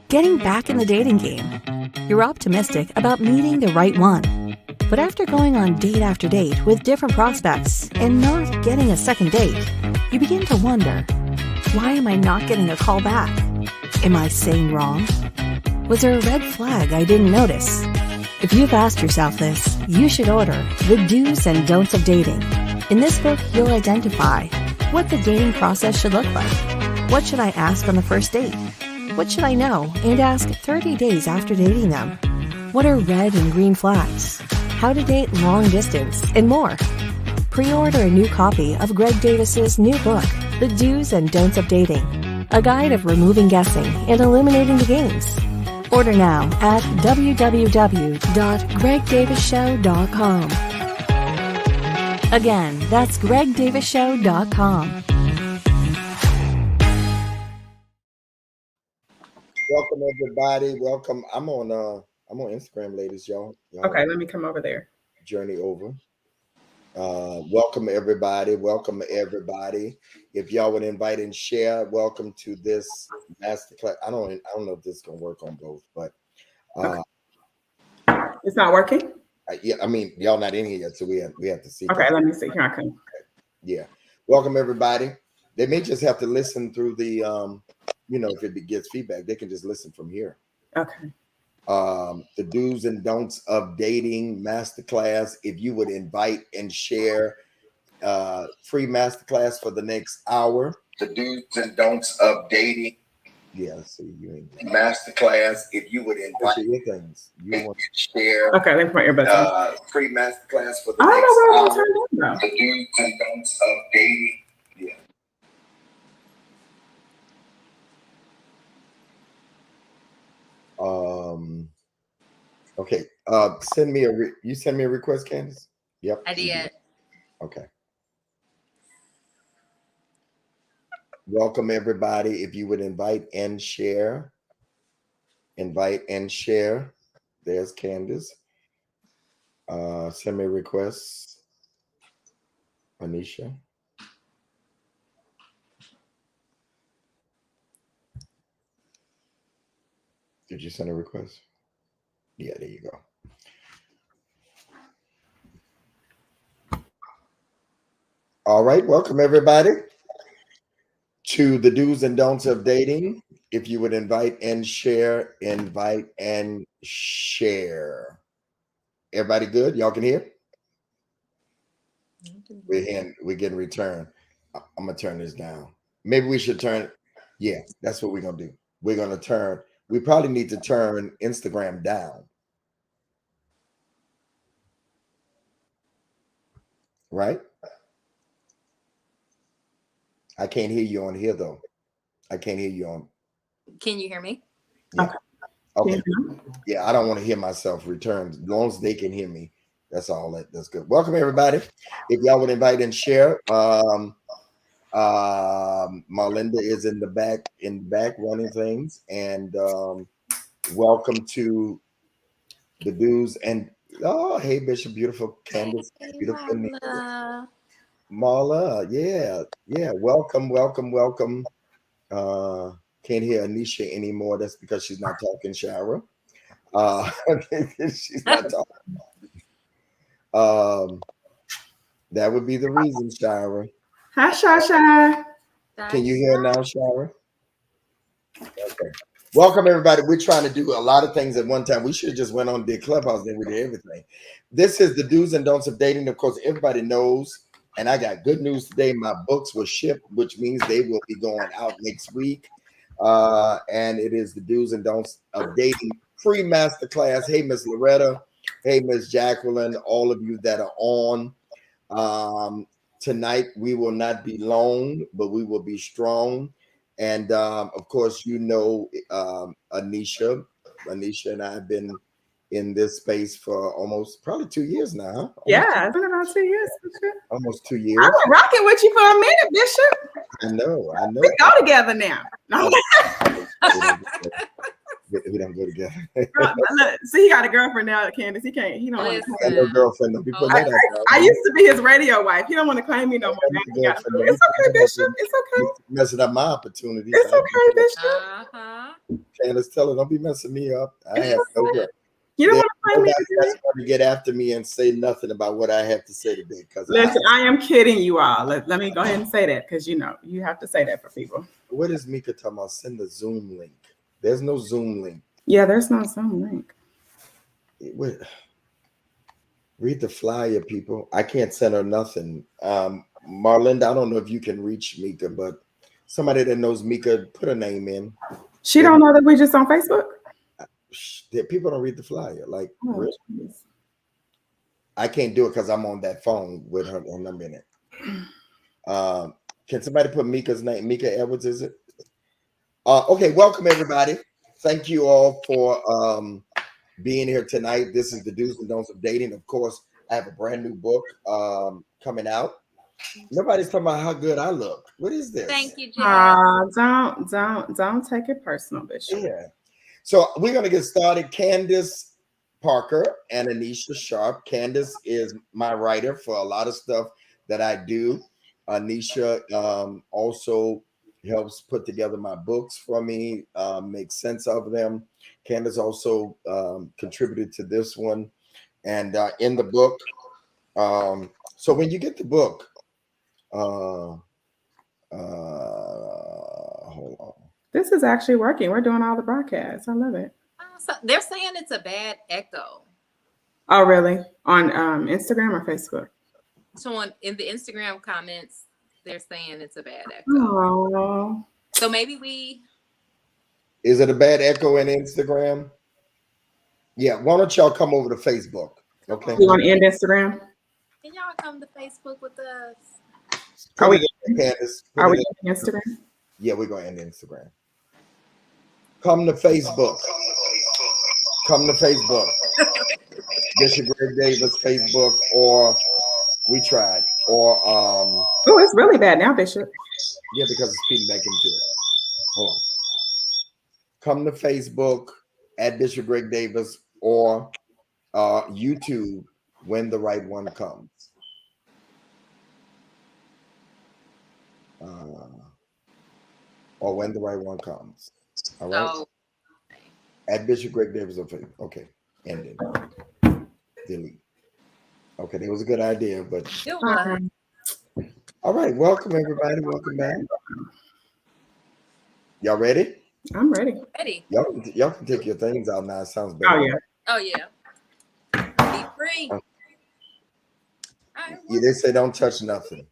getting back in the dating game. You're optimistic about meeting the right one. But after going on date after date with different prospects and not getting a second date, you begin to wonder, why am I not getting a call back? Am I saying wrong? Was there a red flag I didn't notice? If you've asked yourself this, you should order The Do's and Don'ts of Dating. In this book, you'll identify what the dating process should look like. What should I ask on the first date? What should I know and ask 30 days after dating them? What are red and green flags? How to date long distance, and more. Pre-order a new copy of Greg Davis's new book, The Do's and Don'ts of Dating, a guide of removing guessing and eliminating the games. Order now at www.gregdavisshow.com. Again, that's gregdavisshow.com. Welcome everybody. Welcome. I'm on Instagram, ladies, y'all. Okay, let me come over there. Journey over. Welcome everybody. Welcome everybody. If y'all would invite and share, welcome to this masterclass. I don't know if this is gonna work on both, but okay. It's not working. Yeah, I mean y'all not in here yet, so we have to see. Okay, let me see. Here I come. Okay. Yeah, welcome everybody. They may just have to listen through the if it gets feedback, they can just listen from here. Okay. The Do's and Don'ts of Dating Masterclass. If you would invite and share, free masterclass for the next hour. The Do's and Don'ts of Dating. Yeah, see you in masterclass. If you would invite your things, you want to share. Okay, let me put your button. Free masterclass for the next hour. The Do's and Don'ts of Dating. Yeah. Okay. Send me a request, Candace? Yep. I did. Okay. Welcome everybody. If you would invite and share. There's Candace. Send me a request. Anisha. Did you send a request? Yeah, there you go. All right, welcome everybody to the Do's and Don'ts of Dating. If you would invite and share. Everybody good? Y'all can hear? We're getting return. I'm gonna turn this down. Maybe we should turn. Yeah, that's what we're gonna do. We're gonna turn. We probably need to turn Instagram down. Right? I can't hear you on here though. I can't hear you on. Can you hear me? Yeah. Okay. Yeah, I don't want to hear myself return. As long as they can hear me, that's all. That's good. Welcome everybody. If y'all would invite and share. Marlinda is in the back running things, and welcome to the Do's and hey Bishop, beautiful Candace, beautiful Marla, yeah, welcome. Can't hear Anisha anymore. That's because she's not talking, Shara. She's not talking. That would be the reason, Shara. Hi, Shasha. Can you hear now, Shara? Okay. Welcome, everybody. We're trying to do a lot of things at one time. We should have just went on the Clubhouse, then we did everything. This is the Do's and Don'ts of Dating. Of course, everybody knows, and I got good news today. My books were shipped, which means they will be going out next week. And it is the Do's and Don'ts of Dating free masterclass. Hey, Miss Loretta. Hey, Miss Jacqueline. All of you that are on. Tonight, we will not be long, but we will be strong. And of course, Anisha and I have been in this space for probably 2 years now. Huh? Yeah, it's been about 2 years. Almost 2 years. I've been rocking with you for a minute, Bishop. I know. We go together now. We don't go together. Look, see, he got a girlfriend now, Candace. He don't want to claim no girlfriend. Don't be putting that out. I used to be his radio wife. He don't want to claim me no more. It's okay, Bishop. It's okay. Messing up my opportunities. It's okay, Bishop. Candace, tell her, don't be messing me up. I have no right. You don't want to play me that's going to get after me and say nothing about what I have to say today. Listen, I am kidding you all. Let me go ahead and say that because you have to say that for people. What is Mika talking about? Send the Zoom link. There's no Zoom link. Yeah, there's no Zoom link. Read the flyer, people. I can't send her nothing. Marlinda, I don't know if you can reach Mika, but somebody that knows Mika, put a name in. She don't know that we just on Facebook? People don't read the flyer. Like, really? Geez. I can't do it because I'm on that phone with her number in it. Can somebody put Mika's name? Mika Edwards, is it? Okay, welcome everybody. Thank you all for being here tonight. This is the Do's and Don'ts of Dating. Of course, I have a brand new book coming out. Nobody's talking about how good I look. What is this? Thank you, Jen. Don't take it personal, Bishop. Yeah. So we're gonna get started. Candace Parker and Anisha Sharp. Candace is my writer for a lot of stuff that I do. Anisha also helps put together my books for me, make sense of them. Candace also contributed to this one. And in the book, so when you get the book, hold on. This is actually working. We're doing all the broadcasts. I love it. So they're saying it's a bad echo. Oh, really? On Instagram or Facebook? So in the Instagram comments, they're saying it's a bad echo. Oh. So maybe Is it a bad echo in Instagram? Yeah, why don't y'all come over to Facebook? Okay. You want to end Instagram? Can y'all come to Facebook with us? Are we Candace? Are we ending Instagram? Yeah, we're going to end Instagram. Come to Facebook. Come to Facebook. Bishop Greg Davis Facebook, or we tried, or oh, it's really bad now, Bishop. Yeah, because it's feeding back into it. Hold on. Come to Facebook at Bishop Greg Davis, or YouTube when the right one comes. Or when the right one comes. All right. Oh. At Bishop Greg Davis on Facebook. Okay. Ended. Delete. Okay, that was a good idea, but all right. Welcome everybody. Welcome back. Y'all ready? I'm ready. Ready. Y'all can take your things out now. It sounds better. Oh yeah. Be free. Yeah, they say don't touch nothing.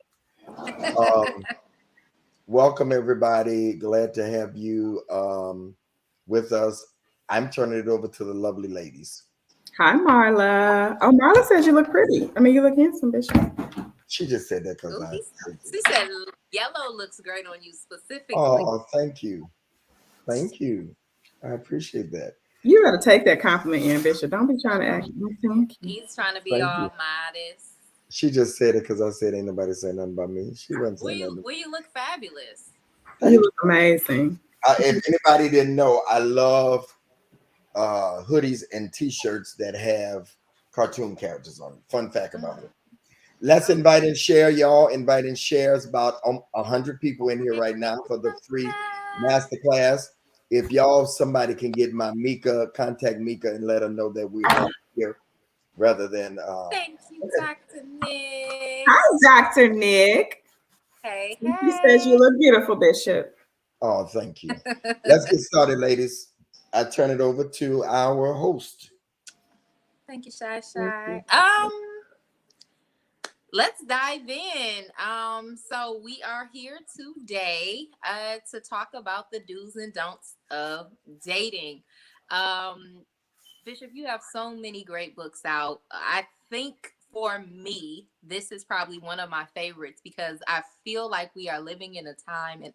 Welcome everybody. Glad to have you with us. I'm turning it over to the lovely ladies. Hi, Marla. Oh, Marla says you look pretty. I mean, you look handsome, Bishop. She just said that because she said yellow looks great on you specifically. Oh, thank you. Thank you. I appreciate that. You got to take that compliment in, Bishop. Don't be trying to act. He's trying to be all modest. She just said it because I said ain't nobody saying nothing about me. She wasn't saying nothing. Well, you look fabulous. You look amazing. If anybody didn't know, I love hoodies and t-shirts that have cartoon characters on it. Fun fact about it. Let's invite and share, y'all. Invite and share. It's about 100 people in here right now for the free masterclass. If somebody can get my Mika, contact Mika and let her know that we're here rather than thank you, Dr. Nick. Hi, Dr. Nick. Hey. He says you look beautiful, Bishop. Oh, thank you. Let's get started, ladies. I turn it over to our host. Thank you, Shy. Let's dive in. So we are here today to talk about the do's and don'ts of dating. Bishop, you have so many great books out. I think for me, this is probably one of my favorites because I feel like we are living in a time and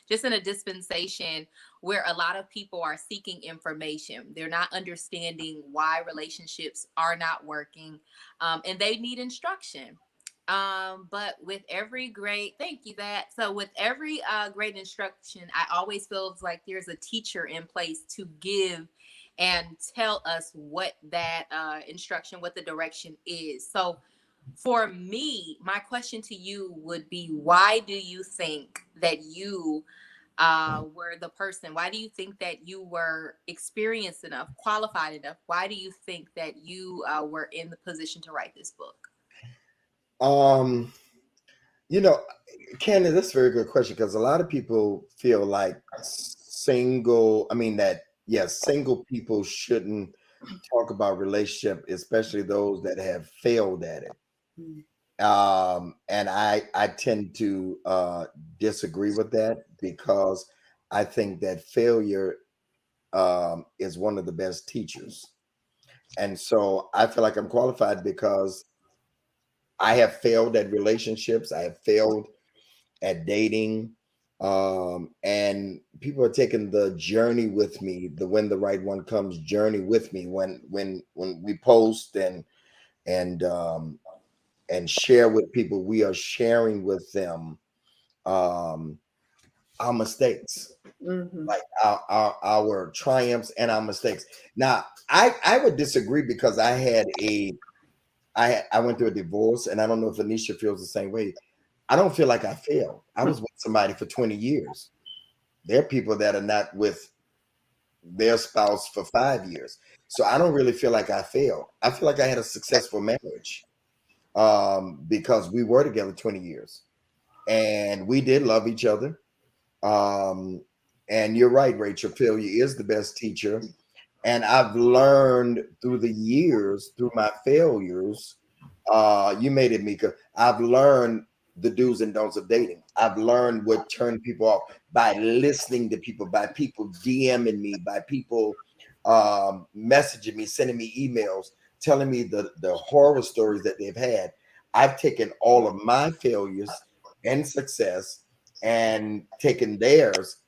just in a dispensation where a lot of people are seeking information. They're not understanding why relationships are not working, and they need instruction. But with every great, with every great instruction, I always feel like there's a teacher in place to give and tell us what that instruction, what the direction is. So for me, my question to you would be, why do you think that you were the person? Why do you think that you were experienced enough, qualified enough? Why do you think that you were in the position to write this book? You know, Candace, that's a very good question, because a lot of people feel like single people shouldn't talk about relationship, especially those that have failed at it. And I tend to disagree with that, because I think that failure is one of the best teachers. And so I feel like I'm qualified because I have failed at relationships. I have failed at dating. And people are taking the journey with me, the When the Right One Comes journey with me, when we post and share with people, we are sharing with them our mistakes, like our triumphs and our mistakes. Now, I would disagree, because I went through a divorce, and I don't know if Anisha feels the same way. I don't feel like I failed. I was with somebody for 20 years. There are people that are not with their spouse for 5 years. So I don't really feel like I failed. I feel like I had a successful marriage, because we were together 20 years and we did love each other. And you're right, Rachel, failure is the best teacher. And I've learned through the years, through my failures, you made it, Mika. I've learned the do's and don'ts of dating. I've learned what turned people off by listening to people, by people DMing me, by people messaging me, sending me emails, telling me the horror stories that they've had. I've taken all of my failures and success and taken theirs,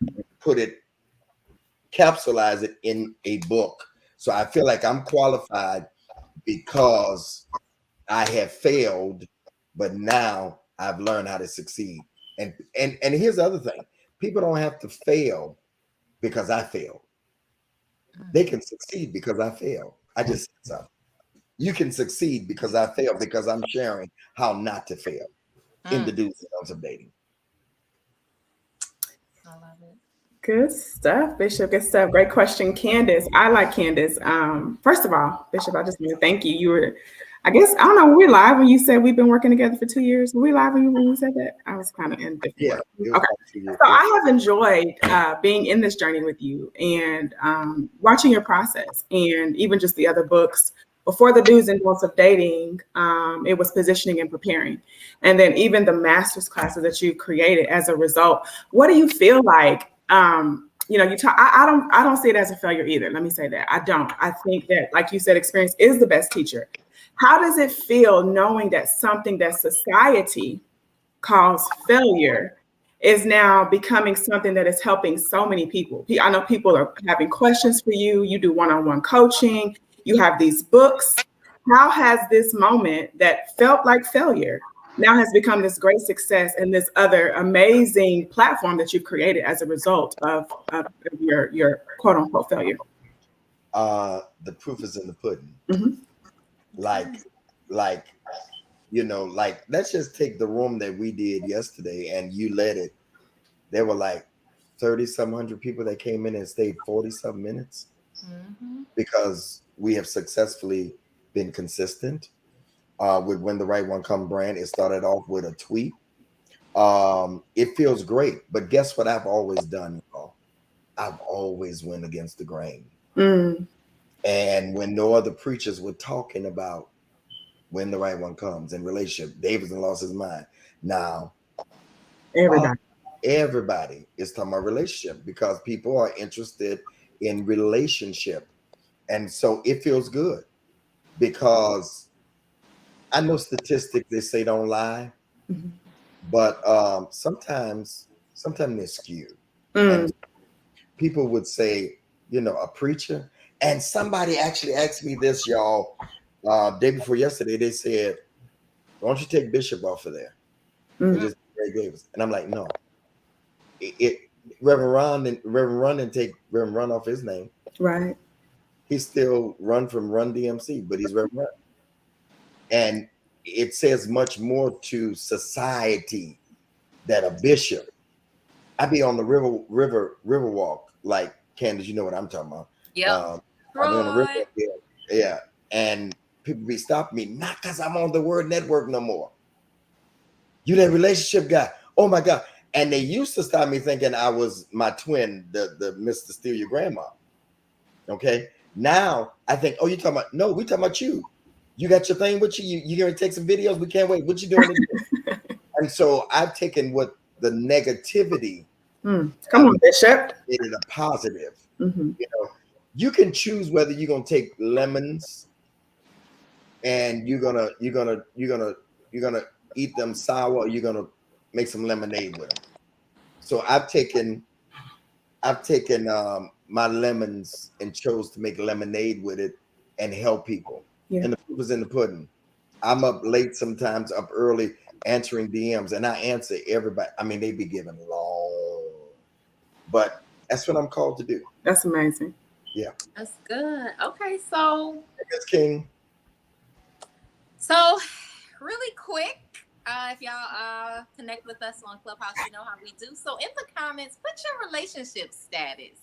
capsulize it in a book. So I feel like I'm qualified because I have failed, but now I've learned how to succeed. And here's the other thing: people don't have to fail because I failed. They can succeed because I failed. I just said so. You can succeed because I failed, because I'm sharing how not to fail in the do's and don'ts of dating. I love it. Good stuff, Bishop. Good stuff. Great question, Candace. I like Candace. First of all, Bishop, I just want to thank you. You were, I guess, I don't know, were we live when you said we've been working together for 2 years? Were we live when you said that? I was kind of indifferent. Yeah. Okay. So I have enjoyed being in this journey with you and watching your process, and even just the other books. Before the do's and don'ts of dating, it was positioning and preparing. And then even the master's classes that you created as a result. What do you feel like? You talk, I don't see it as a failure either. Let me say that. I don't. I think that, like you said, experience is the best teacher. How does it feel knowing that something that society calls failure is now becoming something that is helping so many people? I know people are having questions for you. You do one-on-one coaching. You have these books. How has this moment that felt like failure now has become this great success and this other amazing platform that you've created as a result of your quote unquote failure? The proof is in the pudding. Like, let's just take the room that we did yesterday and you led it. There were like 30-some hundred people that came in and stayed 40-some minutes because we have successfully been consistent. With When the Right One Come brand, it started off with a tweet. It feels great, but guess what I've always done, y'all? I've always went against the grain. And when no other preachers were talking about when the right one comes in relationship, Davidson lost his mind. Now, everybody is talking about relationship because people are interested in relationship. And so it feels good because I know statistics, they say don't lie, but sometimes they're skewed. And people would say, a preacher, and somebody actually asked me this, y'all, day before yesterday. They said, why don't you take Bishop off of there? And just Ray Davis. And I'm like, no. Reverend Run didn't take Reverend Run off his name. Right. He's still Run from Run DMC, but he's Reverend Run. And it says much more to society that a bishop I be on the river walk, like Candace, you know what I'm talking about. Yep. I be on the river, Right. yeah, and people be stopping me, not because I'm on the Word Network no more. You that relationship guy? Oh my God! And they used to stop me thinking I was my twin, the Mr. Steal Your Grandma. Okay, now I think, oh, you talking about? No, we talking about you. You got your thing with you. You gonna take some videos? We can't wait. What you doing today? And so I've taken what the negativity. Come on, Bishop. Made it a positive. Mm-hmm. You know, you can choose whether you're gonna take lemons and you're gonna eat them sour, or you're gonna make some lemonade with them. So I've taken my lemons and chose to make lemonade with it and help people. Yeah. And the proof is in the pudding. I'm up late sometimes, up early, answering DMs, and I answer everybody. I mean, they be giving long, but that's what I'm called to do. That's amazing. Yeah. That's good. Okay, so That's King. So really quick, if y'all connect with us on Clubhouse, you know how we do. So in the comments, put your relationship status.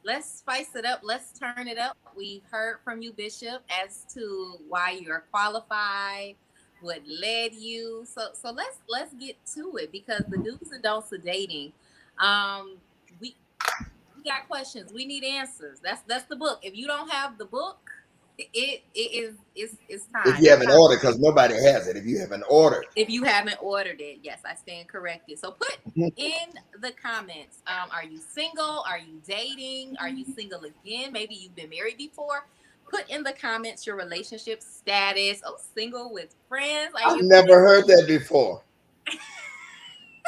Let's spice it up. Let's turn it up. We heard from you, Bishop, as to why you're qualified, what led you. So let's get to it, because the do's and don'ts of dating. We got questions. We need answers. That's the book. If you don't have the book, it's time. If you haven't ordered, because nobody has it. If you haven't ordered. If you haven't ordered it, yes, I stand corrected. So put in the comments, are you single? Are you dating? Are you single again? Maybe you've been married before. Put in the comments your relationship status. Oh, single with friends. I've never heard that before.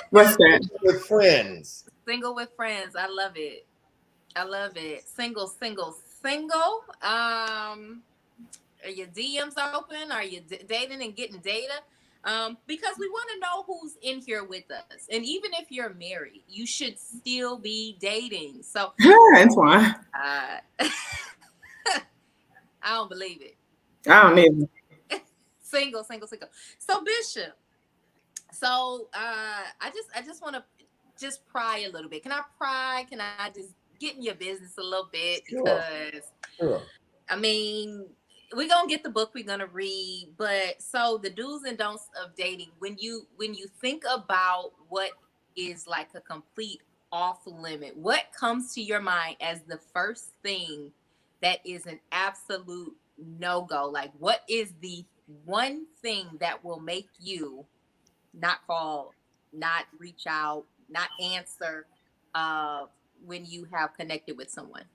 What's that? With friends. Single with friends. I love it. I love it. Single. Are your DMs open? Are you dating and getting data? Because we want to know who's in here with us. And even if you're married, you should still be dating. So Antoine. I don't believe it. I don't either. Single. So Bishop, I just want to just pry a little bit. Can I pry? Can I just get in your business a little bit? Because Sure. I mean, we're gonna get the book, we're gonna read, but so the do's and don'ts of dating, when you think about what is like a complete off limit, what comes to your mind as the first thing that is an absolute no-go? Like, what is the one thing that will make you not call, not reach out, not answer when you have connected with someone?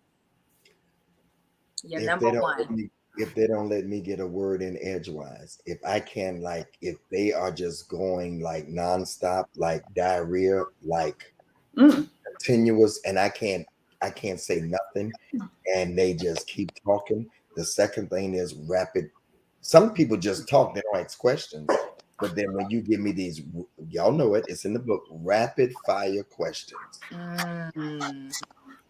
Your number one. If they don't let me get a word in edgewise, if I can, like, if they are just going like nonstop, like diarrhea, like continuous, and I can't say nothing, and they just keep talking. The second thing is rapid. Some people just talk, they don't ask questions. But then when you give me these, y'all know it, it's in the book, rapid fire questions.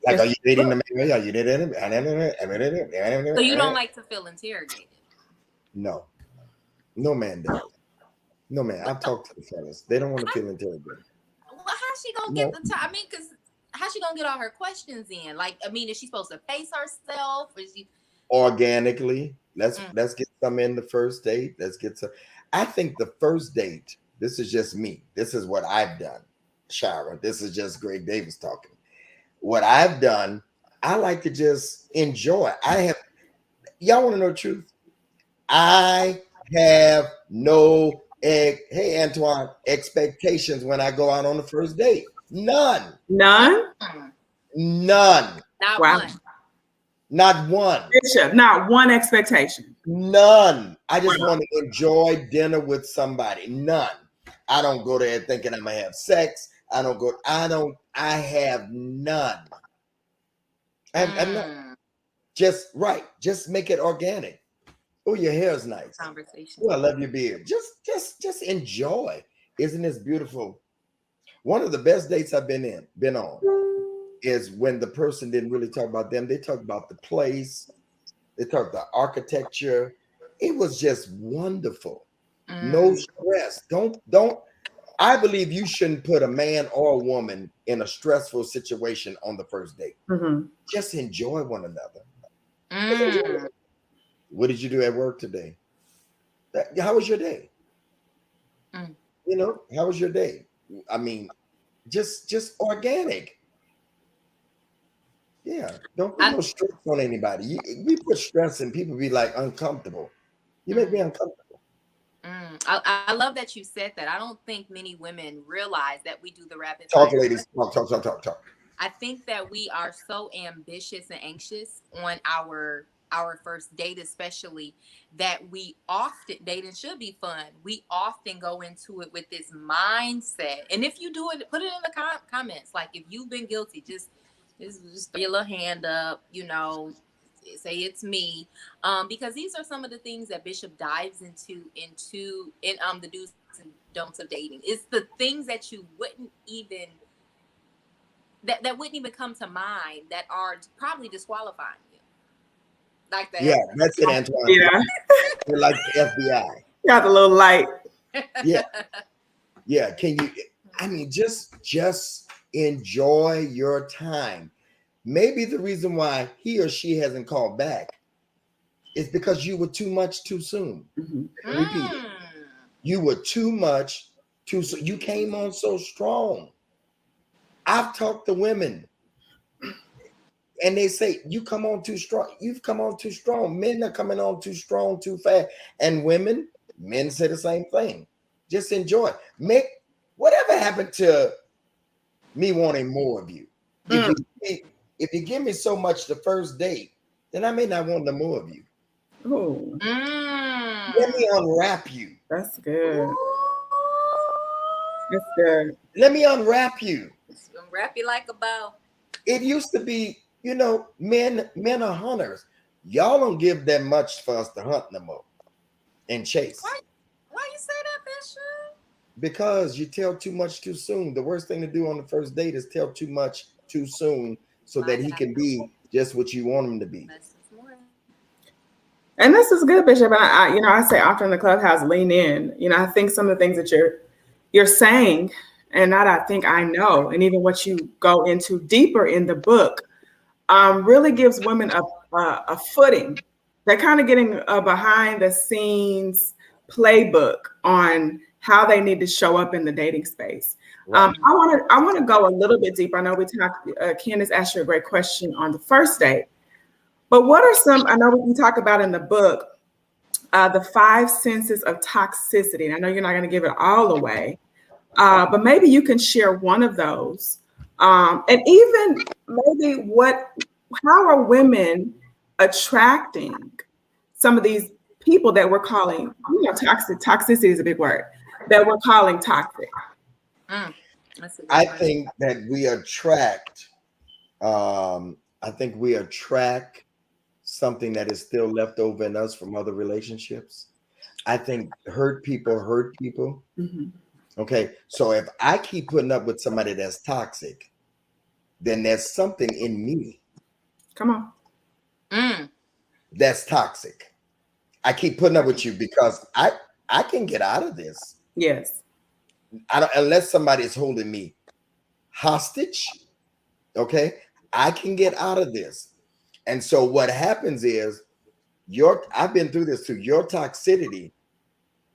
Like, are you dating the man? Are you dating him? So you don't like to feel interrogated? No. No man does. No man. I've talked to the fellas. They don't want to feel interrogated. Well, how's she gonna get the time? I mean, because how's she gonna get all her questions in? Like, I mean, is she supposed to face herself? Or is she organically? Let's get some in the first date. Let's get some. I think the first date, this is just me. This is what I've done, Shara. This is just Greg Davis talking. What I've done, I like to just enjoy. Y'all want to know the truth? I have no, hey Antoine, expectations when I go out on the first date. None. Not one. Not one. Bishop, not one expectation. None. I just want to enjoy dinner with somebody. None. I don't go there thinking I'm gonna have sex. I have none. I'm not. Just make it organic. Oh, your hair is nice. Conversation. Oh, I love your beard. Just enjoy. Isn't this beautiful? One of the best dates I've been on is when the person didn't really talk about them. They talked about the place. They talked about the architecture. It was just wonderful. No stress. Don't I believe you shouldn't put a man or a woman in a stressful situation on the first date. Mm-hmm. Just enjoy one another. Mm. What did you do at work today? How was your day? Mm. You know, how was your day? I mean, just organic. Yeah, don't put no stress on anybody. We put stress and people be like uncomfortable. You make me uncomfortable. I love that you said that. I don't think many women realize that we do the rapid Talk, fire. ladies. Talk. I think that we are so ambitious and anxious on our first date, especially, that we often, dating should be fun. We often go into it with this mindset. And if you do it, put it in the comments. Like, if you've been guilty, just throw your little hand up, say it's me. Because these are some of the things that Bishop dives into in the do's and don'ts of dating. It's the things that you wouldn't even that wouldn't even come to mind, that are probably disqualifying you. Like that. Yeah, that's it, Antoine. Yeah. You're like the FBI. Got the little light. Yeah. Can you? I mean, just enjoy your time. Maybe the reason why he or she hasn't called back is because you were too much too soon. Mm-hmm. Repeat it. You were too much too soon. You came on so strong. I've talked to women and they say, you come on too strong. You've come on too strong. Men are coming on too strong, too fast. And men say the same thing. Just enjoy. Whatever happened to me wanting more of you. If you give me so much the first date, then I may not want no more of you. Oh, Let me unwrap you. that's good. That's good. Let me unwrap you. Wrap you like a bow. It used to be, men are hunters. Y'all don't give that much for us to hunt no more and chase. Why you say that, Bishop? Because you tell too much too soon. The worst thing to do on the first date is tell too much too soon so that he can be just what you want him to be. And this is good, Bishop. I say often in the clubhouse, lean in. I think some of the things that you're saying, and that I think I know, and even what you go into deeper in the book, really gives women a footing. They're kind of getting a behind the scenes playbook on how they need to show up in the dating space. Right. I want to go a little bit deeper. I know we talked. Candace asked you a great question on the first date, but what are some? I know we talk about in the book the 5 senses of toxicity. And I know you're not going to give it all away, but maybe you can share one of those, and even maybe how are women attracting some of these people that we're calling, toxic. Toxicity is a big word, that we're calling toxic. I think that we attract. Something that is still left over in us from other relationships. I think hurt people. Mm-hmm. Okay, so if I keep putting up with somebody that's toxic, then there's something in me. Come on. That's toxic. I keep putting up with you because I can get out of this. Yes. Unless somebody is holding me hostage. Okay, I can get out of this. And so what happens is I've been through this too, your toxicity,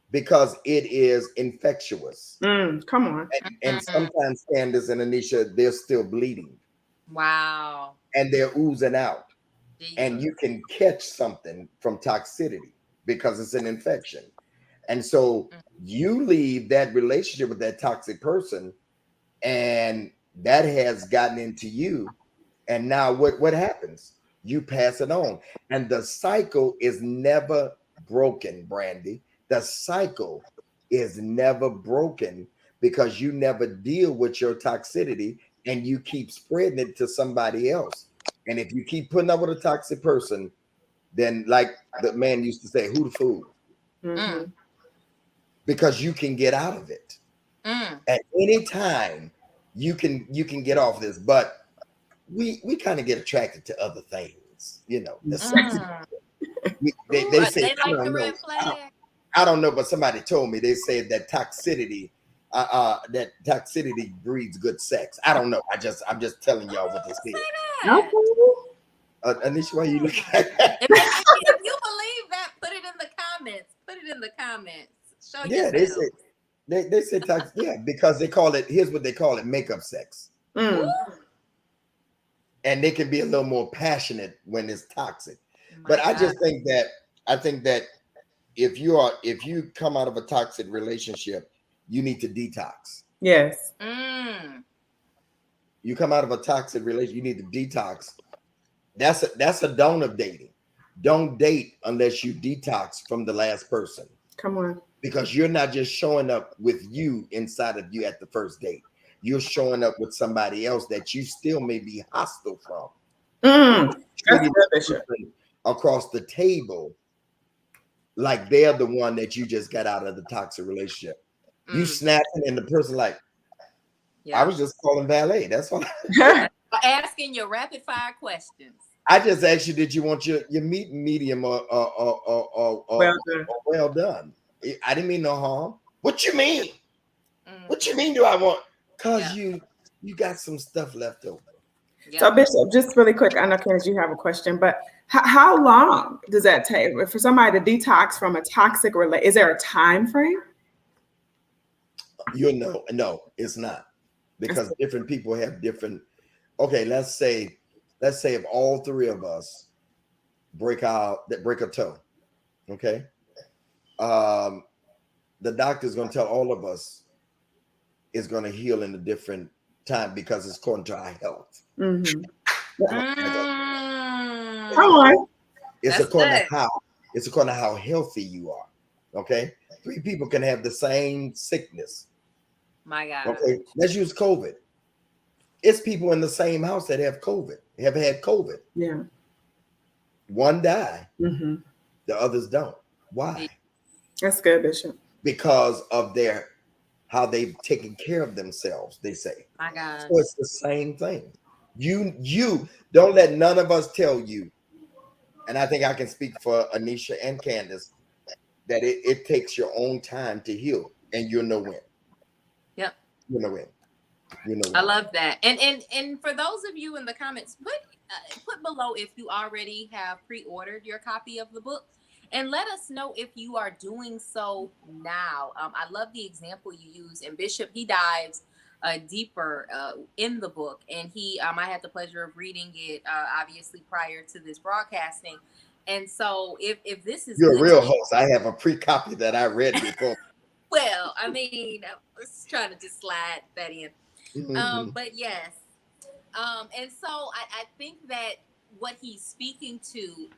because it is infectious. Come on. And sometimes Candace and Anisha, they're still bleeding. Wow. And they're oozing out. Jeez. And you can catch something from toxicity because it's an infection. And so you leave that relationship with that toxic person, and that has gotten into you. And now what happens? You pass it on. And the cycle is never broken, Brandy. The cycle is never broken because you never deal with your toxicity and you keep spreading it to somebody else. And if you keep putting up with a toxic person, then like the man used to say, who the fool? Mm-hmm. Because you can get out of it. At any time you can get off this, but we kind of get attracted to other things, the sexy. They say, I don't know, but somebody told me, they said that toxicity that toxicity breeds good sex. I don't know. I'm just telling y'all what they said. Okay. Anisha, why you looking at that? If you believe that, put it in the comments. Put it in the comments. Show yourself. They said toxic. Yeah, because they call it. Here's what they call it: makeup sex. Mm. And they can be a little more passionate when it's toxic. But I just think that if you come out of a toxic relationship, you need to detox. Yes. You come out of a toxic relationship, you need to detox. That's a don't of dating. Don't date unless you detox from the last person. Come on. Because you're not just showing up with you inside of you at the first date. You're showing up with somebody else that you still may be hostile from. Across the table, like they're the one that you just got out of the toxic relationship. You snapping and the person like, I was just calling valet. That's all. Asking your rapid fire questions. I just asked you, did you want your meat medium or well done? I didn't mean no harm. What you mean? What you mean do I want? Because you got some stuff left over. Yeah. So Bishop, just really quick, I know Candace, you have a question, but how long does that take for somebody to detox from a toxic relationship? Is there a time frame? No, it's not. Because different people have different. Okay, let's say if all three of us break a toe, okay, the doctor's going to tell all of us it's going to heal in a different time because it's according to our health. Mm-hmm. Come on. It's according to how healthy you are. Okay, 3 people can have the same sickness. My God. Okay, let's use COVID. It's people in the same house that have had COVID. Yeah. One die, the others don't. Why? That's good, Bishop. Because of how they've taken care of themselves, they say. My God. So it's the same thing. You don't let none of us tell you, and I think I can speak for Anisha and Candace, that it takes your own time to heal, and you'll know when. Yep. You'll know when. I love that. And for those of you in the comments, put below if you already have pre-ordered your copy of the book, and let us know if you are doing so now. I love the example you use, and Bishop, he dives deeper in the book, and I had the pleasure of reading it obviously prior to this broadcasting. And so if this is, you're a real host, I have a pre-copy that I read before. Well, I mean, I was trying to just slide that in. But yes. And so I think that what he's speaking to,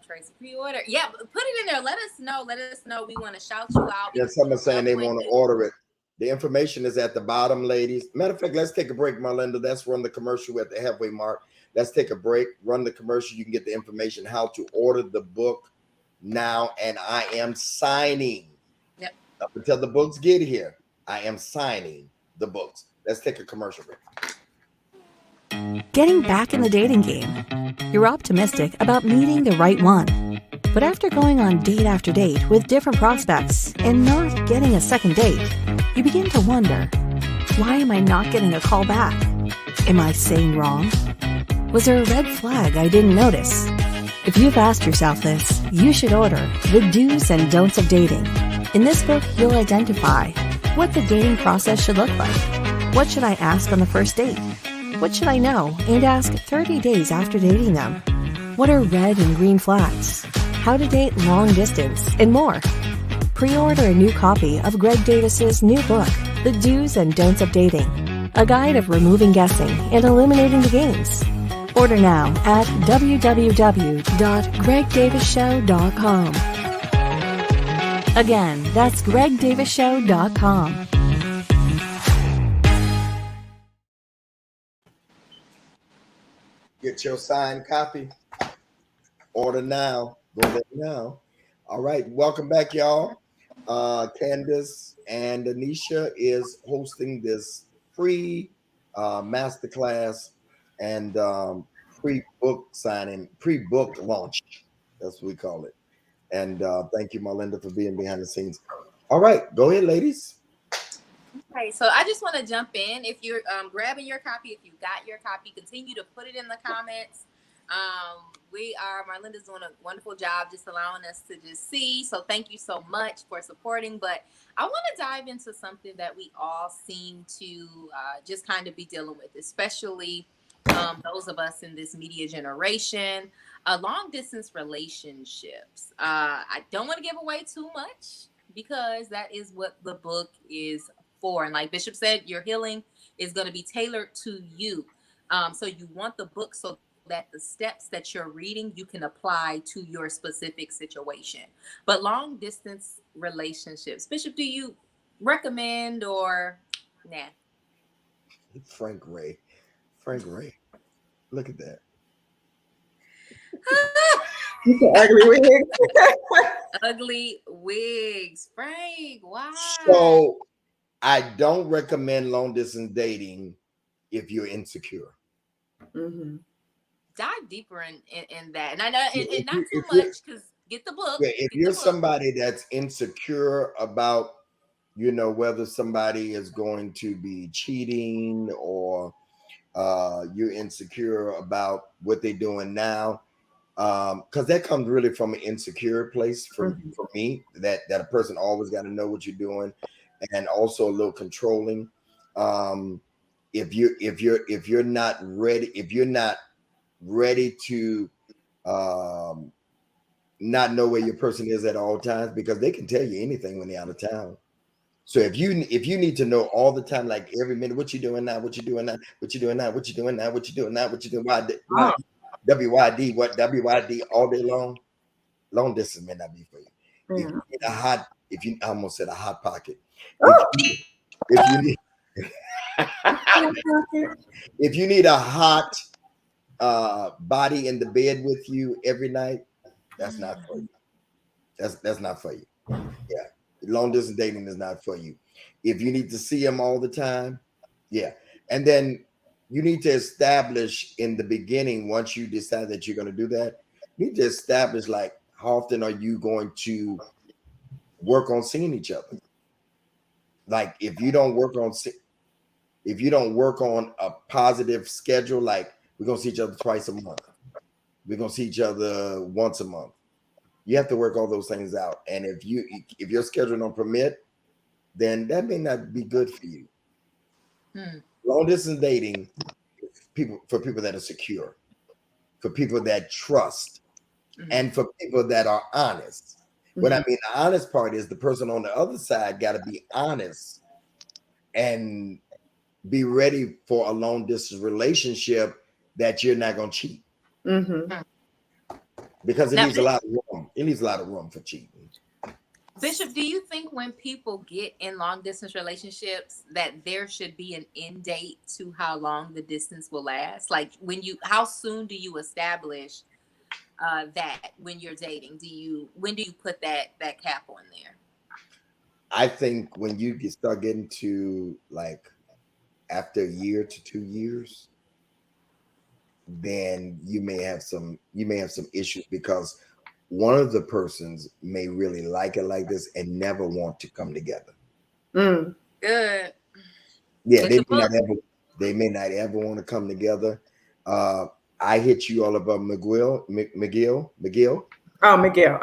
Tracy, pre-order. Yeah, put it in there. Let us know. We want to shout you out. Yeah, someone's saying they want to order it. The information is at the bottom, ladies. Matter of fact, let's take a break, Marlinda. Let's run the commercial at the halfway mark. Let's take a break, run the commercial. You can get the information how to order the book now. And I am signing. Yep. Up until the books get here, I am signing the books. Let's take a commercial break. Getting back in the dating game. You're optimistic about meeting the right one. But after going on date after date with different prospects and not getting a second date, you begin to wonder, why am I not getting a call back? Am I saying wrong? Was there a red flag I didn't notice? If you've asked yourself this, you should order The Do's and Don'ts of Dating. In this book, you'll identify what the dating process should look like. What should I ask on the first date? What should I know and ask 30 days after dating them? What are red and green flags? How to date long distance, and more. Pre-order a new copy of Greg Davis's new book, The Do's and Don'ts of Dating, a guide of removing guessing and eliminating the games. Order now at www.gregdavisshow.com. Again, that's gregdavisshow.com. Get your signed copy. Order now. Go there now. All right. Welcome back, y'all. Candace and Anisha is hosting this free masterclass and pre-book signing, pre-book launch. That's what we call it. And thank you, Marlinda, for being behind the scenes. All right. Go ahead, ladies. Okay, so I just want to jump in. If you're grabbing your copy, if you got your copy, continue to put it in the comments. Marlinda's doing a wonderful job just allowing us to just see. So thank you so much for supporting. But I want to dive into something that we all seem to just kind of be dealing with, especially those of us in this media generation, long distance relationships. I don't want to give away too much because that is what the book is for. And like Bishop said, your healing is going to be tailored to you. So you want the book so that the steps that you're reading, you can apply to your specific situation. But long distance relationships, Bishop, do you recommend or nah? Frank Ray. Look at that. Ugly wigs. Ugly wigs. Frank, why? So I don't recommend long distance dating if you're insecure. Mm-hmm. Dive deeper in that. And I know and not too much, because get the book. Yeah, if you're somebody that's insecure about, whether somebody is going to be cheating, or you're insecure about what they're doing now, because that comes really from an insecure place for me, that a person always got to know what you're doing, and also a little controlling. If you're not ready to not know where your person is at all times, because they can tell you anything when they're out of town. So if you need to know all the time, like every minute, what you doing now, what you doing now, what you doing now, what you doing now, what you doing now, what you doing, WYD, what WYD all day long, long distance may not be for you. If you need a hot, I almost said a hot pocket. If you need if you need a hot body in the bed with you every night, that's not for you. That's not for you. Yeah. Long distance dating is not for you. If you need to see them all the time, yeah. And then you need to establish in the beginning, once you decide that you're going to do that, you need to establish, like, how often are you going to work on seeing each other? Like, if you don't work on a positive schedule, like, we're going to see each other twice a month, we're going to see each other once a month, you have to work all those things out. And if your schedule don't permit, then that may not be good for you. Long distance dating, for people that are secure, for people that trust, and for people that are honest. What I mean, the honest part is the person on the other side got to be honest and be ready for a long distance relationship that you're not going to cheat. Because it needs a lot of room. It needs a lot of room for cheating. Bishop, do you think when people get in long distance relationships that there should be an end date to how long the distance will last? Like, how soon do you establish that when you're dating? When do you put that cap on there? I think when you start getting to, like, after a year to 2 years, then you may have some issues, because one of the persons may really like it like this and never want to come together. Good. Yeah, they may not ever want to come together. I hit you all about McGill. Oh, Miguel.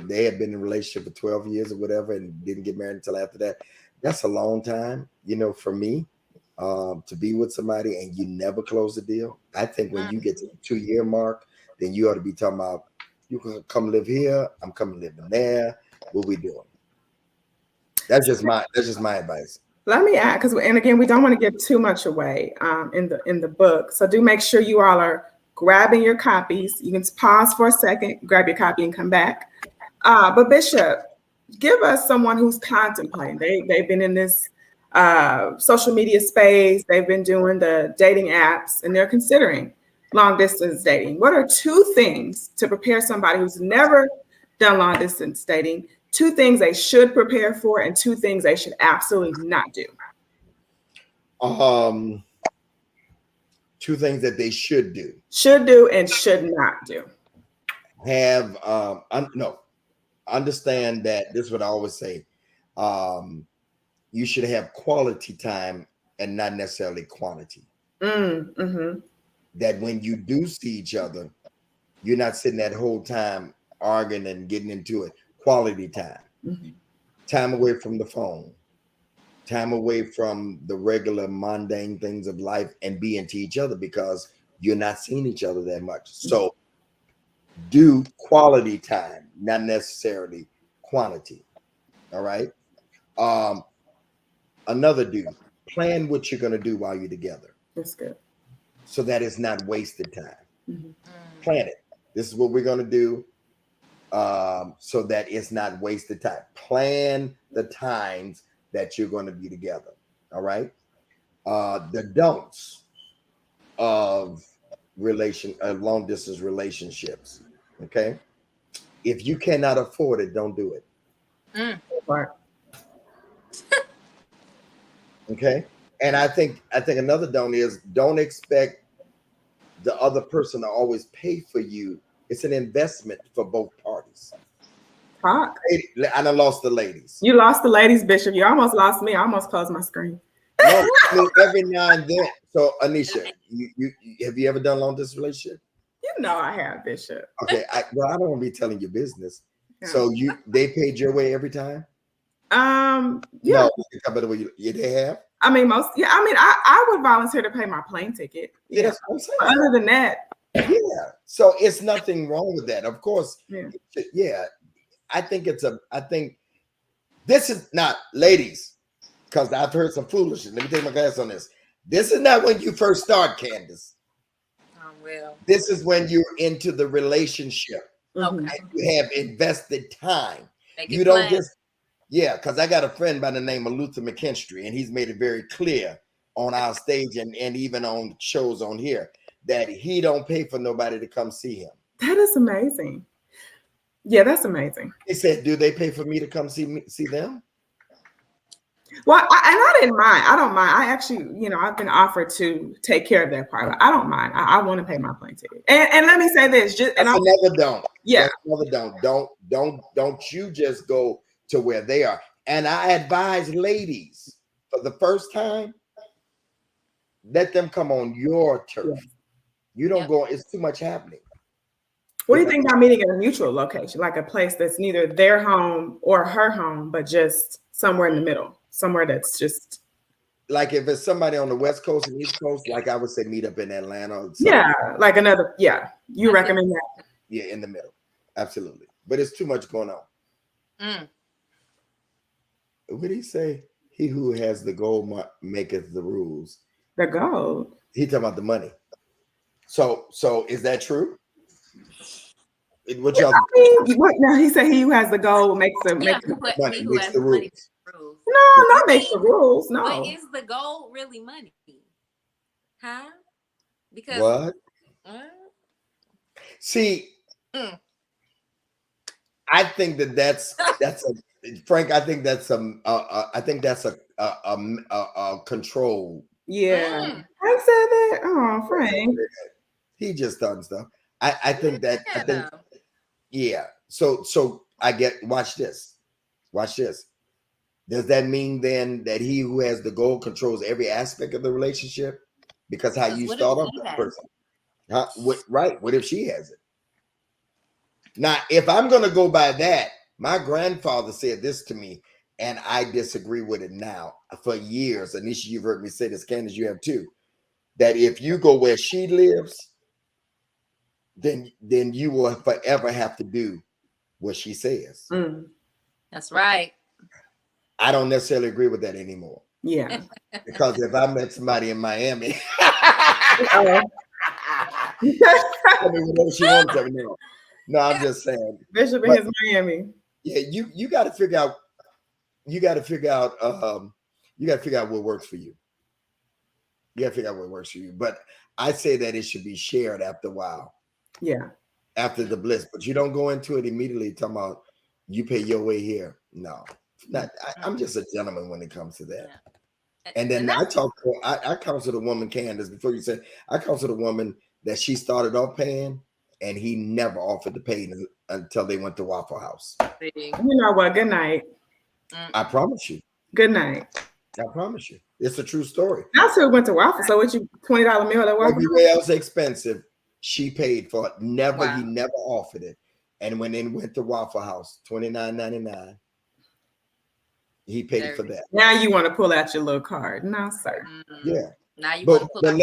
They had been in a relationship for 12 years or whatever and didn't get married until after that. That's a long time, for me, to be with somebody and you never close the deal. I think when you get to the 2-year mark, then you ought to be talking about, you can come live here, I'm coming living there. What we doing? That's just my advice. Let me add, and again, we don't want to give too much away in the book. So do make sure you all are grabbing your copies. You can pause for a second, grab your copy, and come back. But Bishop, give us someone who's contemplating. They've been in this social media space. They've been doing the dating apps, and they're considering long distance dating. What are 2 things to prepare somebody who's never done long distance dating? 2 things they should prepare for, and 2 things they should absolutely not do. 2 things that they should do. Should do and should not do. Understand that this is what I always say. you should have quality time and not necessarily quantity. Mm-hmm. That when you do see each other, you're not sitting that whole time arguing and getting into it. Quality time. Mm-hmm. Time away from the phone. Time away from the regular mundane things of life and being to each other because you're not seeing each other that much. So do quality time, not necessarily quantity. All right. Another do, plan what you're going to do while you're together. That's good. So that it's not wasted time. Mm-hmm. Plan it. This is what we're going to do. So that it's not wasted time. Plan the times that you're going to be together. All right. The don'ts of long distance relationships. Okay. If you cannot afford it, don't do it. Okay. And I think another don't is don't expect the other person to always pay for you. It's an investment for both parties. Talk. I done lost the ladies. You lost the ladies, Bishop. You almost lost me. I almost closed my screen. No, I mean, every now and then. So, Anisha, you have you ever done long distance relationship? You know I have, Bishop. Okay, I don't want to be telling your business. Yeah. So they paid your way every time? Yeah. No, they have. I mean, I would volunteer to pay my plane ticket. Yeah, that's what I'm saying. But other than that, yeah. So it's nothing wrong with that. Of course, yeah. I think this is not, ladies, because I've heard some foolishness. Let me take my glass on this. This is not when you first start, Candace. Oh, well. This is when you're into the relationship. Okay. And you have invested time. You don't just, because I got a friend by the name of Luther McKinstry, and he's made it very clear on our stage and even on shows on here that he don't pay for nobody to come see him. That is amazing. Yeah, that's amazing. He said, do they pay for me to come see them? Well, I didn't mind. I don't mind. I actually, I've been offered to take care of that part. I don't mind. I want to pay my plane ticket. And let me say this. Another don't. Yeah. That's another don't. Don't you just go to where they are. And I advise ladies, for the first time, let them come on your turf. Yeah. You don't go. It's too much happening. What do you think about meeting at a mutual location, like a place that's neither their home or her home, but just somewhere in the middle, somewhere that's just like if it's somebody on the West Coast and East Coast, like I would say, meet up in Atlanta. Yeah, like another. Yeah, you recommend that? Yeah, in the middle, absolutely. But it's too much going on. What did he say? He who has the gold maketh the rules. The gold. He talking about the money. So is that true? What y'all? No, he said he who has the gold makes the money, makes the rules. No, not make the rules. No. But is the goal really money? Huh? Because what? See, I think that's a Frank. I think that's a control. Yeah, Frank said that. Oh, Frank. He just done stuff. I think. Yeah. So I get. Watch this. Does that mean then that he who has the goal controls every aspect of the relationship? Because how you start off that person. Huh? What if she has it? Now, if I'm going to go by that, my grandfather said this to me, and I disagree with it now. For years, Anisha, you've heard me say this, Candace, you have too, that if you go where she lives, then you will forever have to do what she says. That's right. I don't necessarily agree with that anymore. Yeah. Because if I met somebody in Miami, she wants to know. No, I'm just saying. Bishop in his Miami. Yeah, you got to figure out. You got to figure out. You got to figure out what works for you. You got to figure out what works for you. But I say that it should be shared after a while. Yeah. After the bliss, but you don't go into it immediately talking about you pay your way here. No, not. I'm just a gentleman when it comes to that. Yeah. And then I counsel the woman, Candace, before you said, I counsel the woman that she started off paying and he never offered to pay until they went to Waffle House. You know what? Good night. I promise you. Good night. I promise you. It's a true story. I still went to Waffle. So what you $20 meal at Waffle? Everywhere else expensive, she paid for it. He Wow. never offered it. And when they went to Waffle House, $29.99, he paid for that. Now you want to pull out your little card. No, sir. Yeah. Now you want to pull out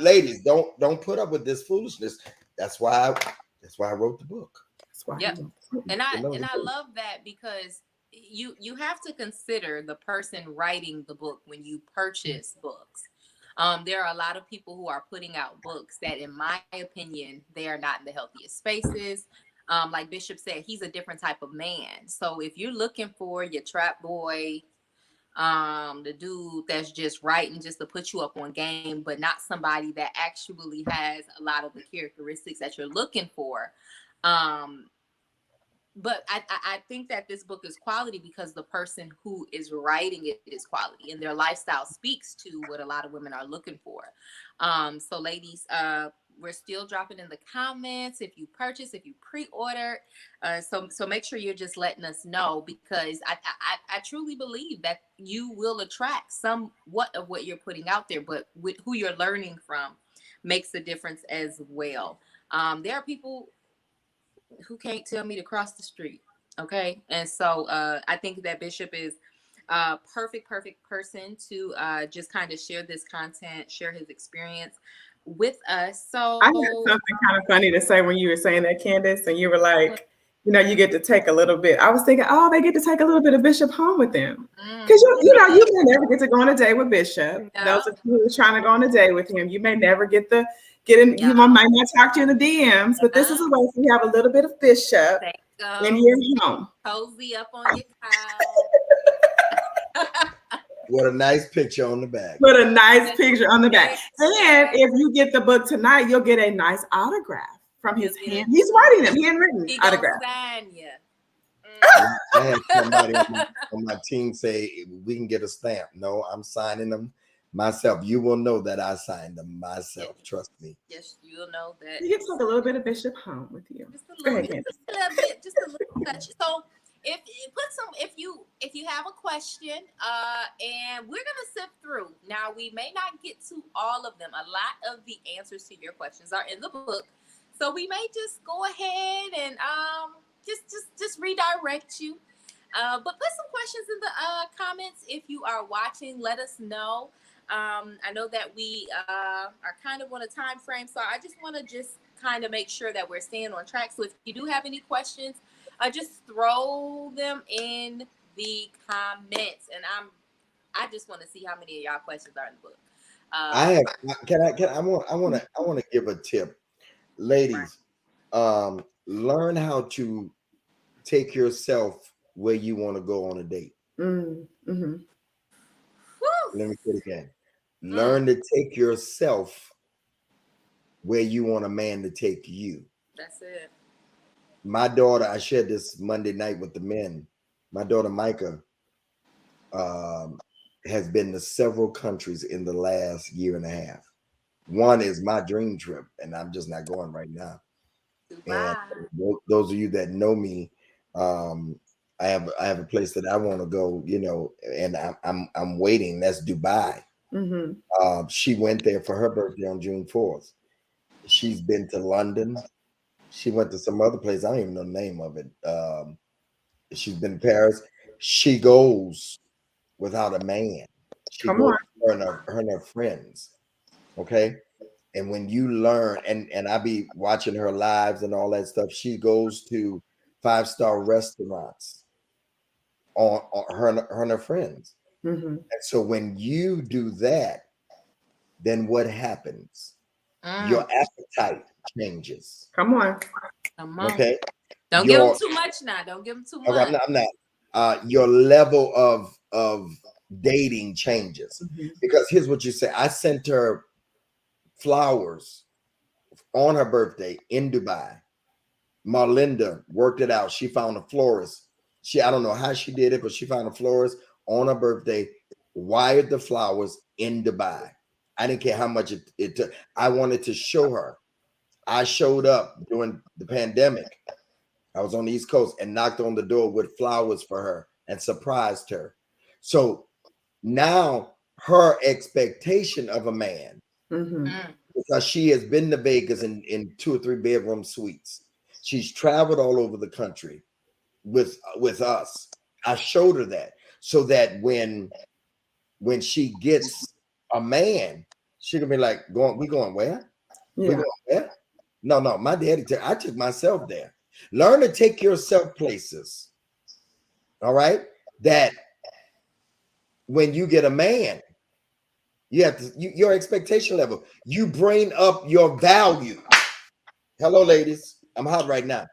ladies, don't put up with this foolishness. That's why I wrote the book. That's why. Yep. And I love that, because you have to consider the person writing the book when you purchase books. There are a lot of people who are putting out books that, in my opinion, they are not in the healthiest spaces. Like Bishop said, he's a different type of man. So if you're looking for your trap boy, the dude that's just writing just to put you up on game, but not somebody that actually has a lot of the characteristics that you're looking for. But I think that this book is quality because the person who is writing it is quality, and their lifestyle speaks to what a lot of women are looking for. So ladies, we're still dropping in the comments if you purchase, if you pre-order. So make sure you're just letting us know, because I truly believe that you will attract somewhat of what you're putting out there, but with who you're learning from makes a difference as well. There are people who can't tell me to cross the street. Okay. And so I think that Bishop is a perfect person to just kind of share this content, share his experience with us. So I had something kind of funny to say when you were saying that, Candace, and you were like, you get to take a little bit. I was thinking, they get to take a little bit of Bishop home with them. Because you may never get to go on a date with Bishop. No. Those of you who are trying to go on a date with him, you may never get in. Yeah. He might not talk to you in the DMs, but this is a way for you to have a little bit of Bishop in your home. Cozy up on your couch. What a nice picture on the back. Put a nice picture on the back. And if you get the book tonight, you'll get a nice autograph from his hand. He's writing them, handwritten autograph. Sign you. I had somebody on my team say, we can get a stamp. No, I'm signing them myself. You will know that I signed them myself. Yes. Trust me. Yes, you'll know that. You get to take a little bit of Bishop home with you. Just a little bit, just a little touch. So if you have a question, and we're gonna sift through. Now, we may not get to all of them. A lot of the answers to your questions are in the book, so we may just go ahead and just redirect you. But put some questions in the comments if you are watching. Let us know. I know that we are kind of on a time frame, so I just want to kind of make sure that we're staying on track. So if you do have any questions, just throw them in the comments, and I just want to see how many of y'all questions are in the book. I want to give a tip, ladies. Right. Learn how to take yourself where you want to go on a date. Mm-hmm. Let me say it again. Learn to take yourself where you want a man to take you. That's it. My daughter, I shared this Monday night with the men. My daughter Micah has been to several countries in the last year and a half. One is my dream trip, and I'm just not going right now. Wow. And those of you that know me, I have a place that I want to go, and I'm waiting. That's Dubai. Mm-hmm. She went there for her birthday on June 4th. She's been to London. She went to some other place. I don't even know the name of it. She's been to Paris. She goes without a man. She goes with her and her friends. Okay. And when you learn, and I be watching her lives and all that stuff, she goes to 5-star restaurants on her and her friends. Mm-hmm. And so when you do that, then what happens? Your appetite changes. Come on. Okay. Don't give them too much now. Don't give them too much. I'm not. Your level of dating changes. Mm-hmm. Because here's what you say. I sent her flowers on her birthday in Dubai. Marlinda worked it out. She found a florist. I don't know how she did it, but she found a florist on her birthday, wired the flowers in Dubai. I didn't care how much it took. I wanted to show her. I showed up during the pandemic. I was on the East Coast and knocked on the door with flowers for her and surprised her. So now her expectation of a man, because she has been to Vegas in 2 or 3 bedroom suites. She's traveled all over the country with us. I showed her that so that when she gets a man, she can be like, we going where? Yeah. We going where? No, my daddy, I took myself there. Learn to take yourself places. All right. That when you get a man, you have to, your expectation level, you bring up your value. Hello, ladies. I'm hot right now.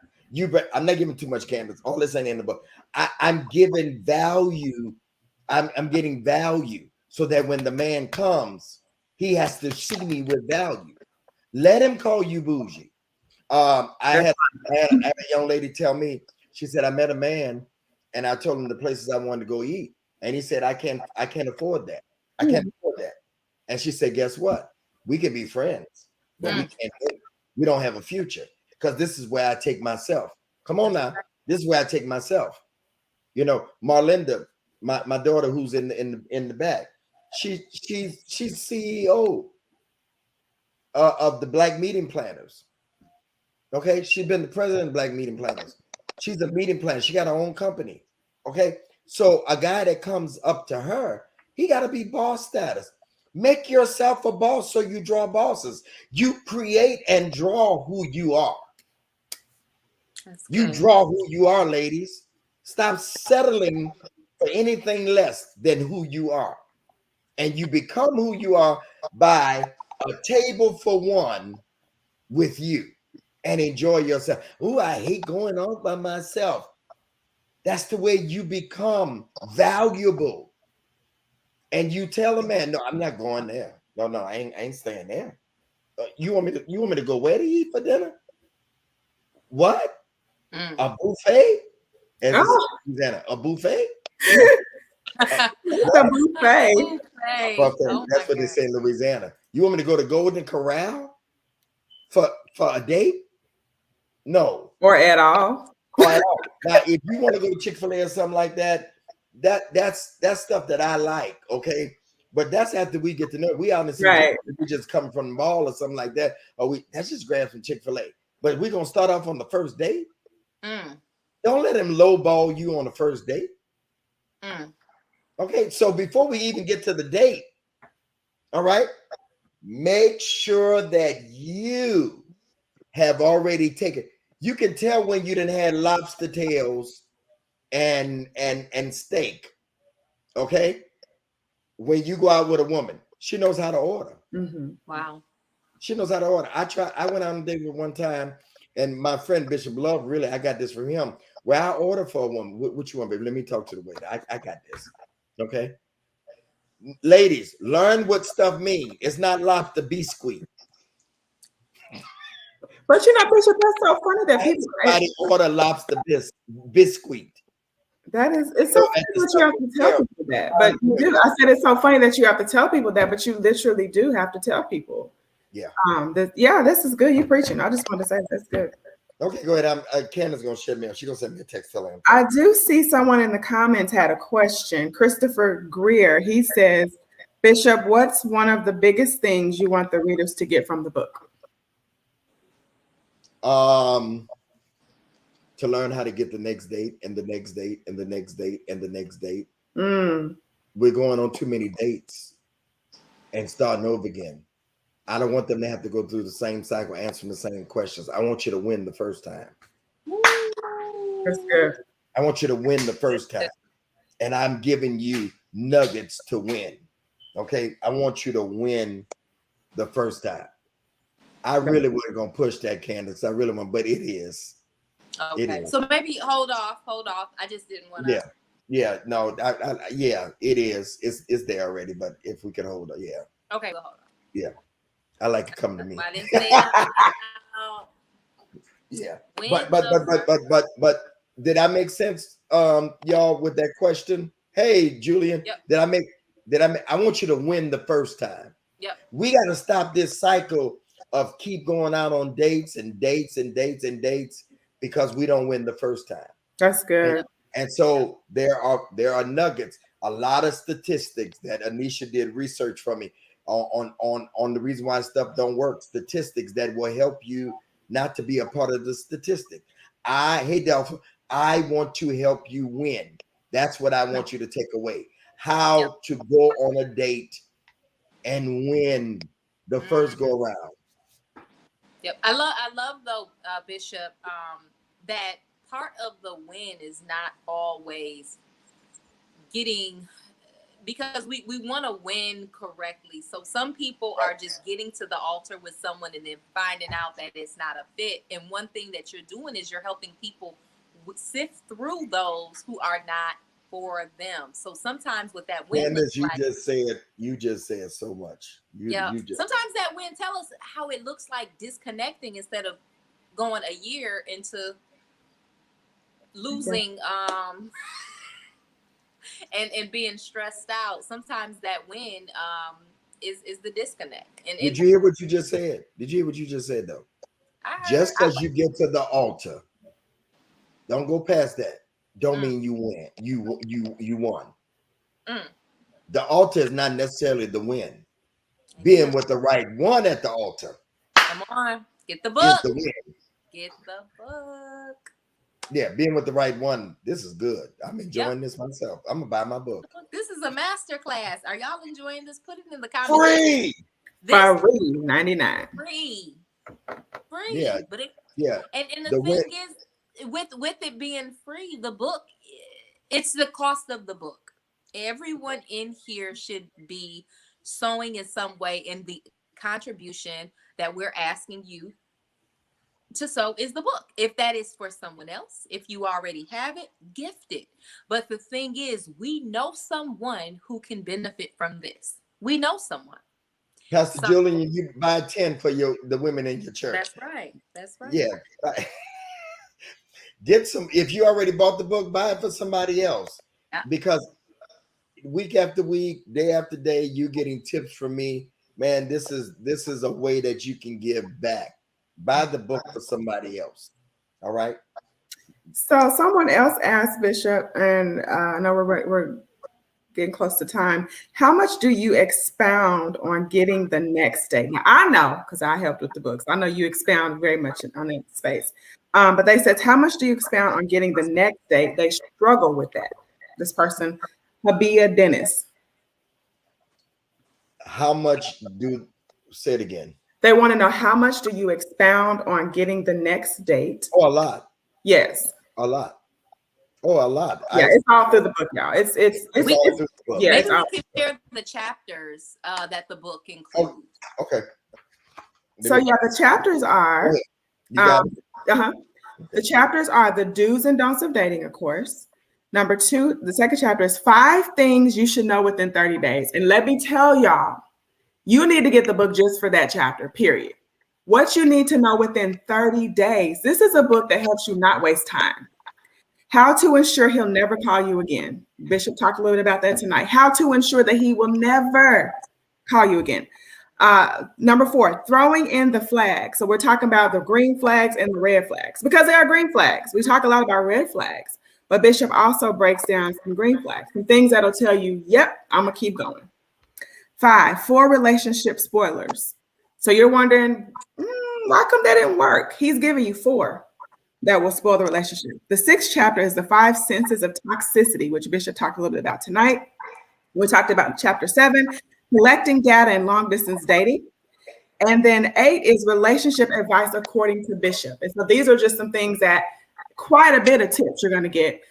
I'm not giving too much candles. All this ain't in the book. I'm giving value. I'm getting value so that when the man comes, he has to see me with value. Let him call you bougie. I had a young lady tell me, she said, I met a man and I told him the places I wanted to go eat. And he said, I can't afford that. I can't afford that. And she said, guess what? We can be friends, but we don't have a future because this is where I take myself. Come on now. This is where I take myself. You know, Marlinda, my daughter who's in the back, she's CEO of the Black Meeting Planners. Okay, she's been the president of Black Meeting Planners. She's a meeting planner. She got her own company. Okay, so a guy that comes up to her, he got to be boss status. Make yourself a boss so you draw bosses. You create and draw who you are. You draw who you are, ladies. Stop settling for anything less than who you are. And you become who you are by a table for one with you and enjoy yourself. Oh, I hate going out by myself. That's the way you become valuable. And you tell a man, no, I'm not going there. No, I ain't staying there. You want me to go where to eat for dinner? What? A buffet? Susanna, a buffet? It's a buffet. Oh, that's what they say in Louisiana. You want me to go to Golden Corral for a date? No. Or at all. Now, if you want to go to Chick-fil-A or something like that, that's stuff that I like, okay? But that's after we get to know it. We out in the city, right. We just coming from the mall or something like that, or that's just grab some Chick-fil-A. But we're gonna start off on the first date. Don't let him lowball you on the first date. Okay, so before we even get to the date, all right, make sure that you have already taken. You can tell when you done had lobster tails and steak. Okay, when you go out with a woman, she knows how to order. Wow, she knows how to order. I went out on a date with one time, and my friend Bishop Love, really, I got this from him. Where I order for a woman, what you want, baby? Let me talk to the waiter. I got this. Okay, ladies, learn what stuff means. It's not lobster biscuit. But you know, Bishop, that's so funny that people order lobster biscuit. That is, it's so funny that you have to tell people that. But I said it's so funny that you have to tell people that, but you literally do have to tell people. Yeah. This is good. You preaching. I just want to say that's good. Okay, go ahead. Candace gonna shut me up. She's gonna send me a text telling him. I do see someone in the comments had a question. Christopher Greer. He says, Bishop, what's one of the biggest things you want the readers to get from the book? To learn how to get the next date and the next date and the next date and the next date. We're going on too many dates and starting over again. I don't want them to have to go through the same cycle, answering the same questions. I want you to win the first time. That's good. I want you to win the first time. And I'm giving you nuggets to win. Okay. I want you to win the first time. I really wasn't going to push that, Candace. I really want, but it is. Okay. It is. So maybe hold off. I just didn't want to. Yeah. No, it is. It's there already, but if we can hold it, yeah. Okay, well, hold on. Yeah. I like to come to me. I didn't say yeah. But did I make sense, y'all, with that question? Hey, Julian, yep. I want you to win the first time. Yep. We got to stop this cycle of keep going out on dates and dates and dates and dates because we don't win the first time. That's good. And so there are nuggets. a lot of statistics that Anisha did research for me on the reason why stuff don't work. Statistics that will help you not to be a part of the statistic. Hey Delphi, I want to help you win. That's what I want you to take away. How to go on a date and win the first go around. Yep. I love though, Bishop, that part of the win is not always getting, because we want to win correctly. So some people are just getting to the altar with someone and then finding out that it's not a fit. And one thing that you're doing is you're helping people sift through those who are not for them. So sometimes with that win, Candace, you just said so much. Sometimes that win, tell us how it looks like disconnecting instead of going a year into losing and being stressed out. Sometimes that win is the disconnect. And did you hear what you just said? Did you hear what you just said though? Just because you get to the altar, don't go past that. Don't mean you win. You won. The altar is not necessarily the win. Being with the right one at the altar. Come on, get the book. Is the win. Get the book. Yeah, being with the right one. This is good. I'm enjoying this myself. I'm gonna buy my book. This is a masterclass. Are y'all enjoying this? Put it in the comments. Free. Free 99. Free. Yeah. But and the thing win. is, with it being free, the book, it's the cost of the book. Everyone in here should be sewing in some way, in the contribution that we're asking you to sow is the book. If that is for someone else, if you already have it, gift it. But the thing is, we know someone who can benefit from this. We know someone. Pastor Julian, you buy 10 for the women in your church. That's right. Yeah. Get some. If you already bought the book, buy it for somebody else. Yeah. Because week after week, day after day, you're getting tips from me. Man, this is a way that you can give back. Buy the book for somebody else. All right. So someone else asked Bishop, and I know we're getting close to time. How much do you expound on getting the next date? Now I know, because I helped with the books. I know you expound very much on that space. But they said, how much do you expound on getting the next date? They struggle with that. This person, Habia Dennis. How much say it again? They want to know, how much do you expound on getting the next date? Oh, a lot. Yes. A lot. Oh, a lot. Yeah, it's all through the book, y'all. It's all through the book. Yeah, maybe we can share the chapters that the book includes. Oh, okay. So yeah, the chapters are the chapters are the do's and don'ts of dating, of course. Number 2, the second chapter is 5 things you should know within 30 days. And let me tell y'all, you need to get the book just for that chapter, period. What you need to know within 30 days. This is a book that helps you not waste time. How to ensure he'll never call you again. Bishop talked a little bit about that tonight. How to ensure that he will never call you again. Number 4, throwing in the flags. So we're talking about the green flags and the red flags, because there are green flags. We talk a lot about red flags, but Bishop also breaks down some green flags, some things that'll tell you, yep, I'm gonna keep going. 5, 4 relationship spoilers. So you're wondering, why come that didn't work? He's giving you 4 that will spoil the relationship. The 6th chapter is the 5 senses of toxicity, which Bishop talked a little bit about tonight. We talked about chapter 7, collecting data and long distance dating. And then 8 is relationship advice according to Bishop. And so these are just some things that quite a bit of tips you're going to get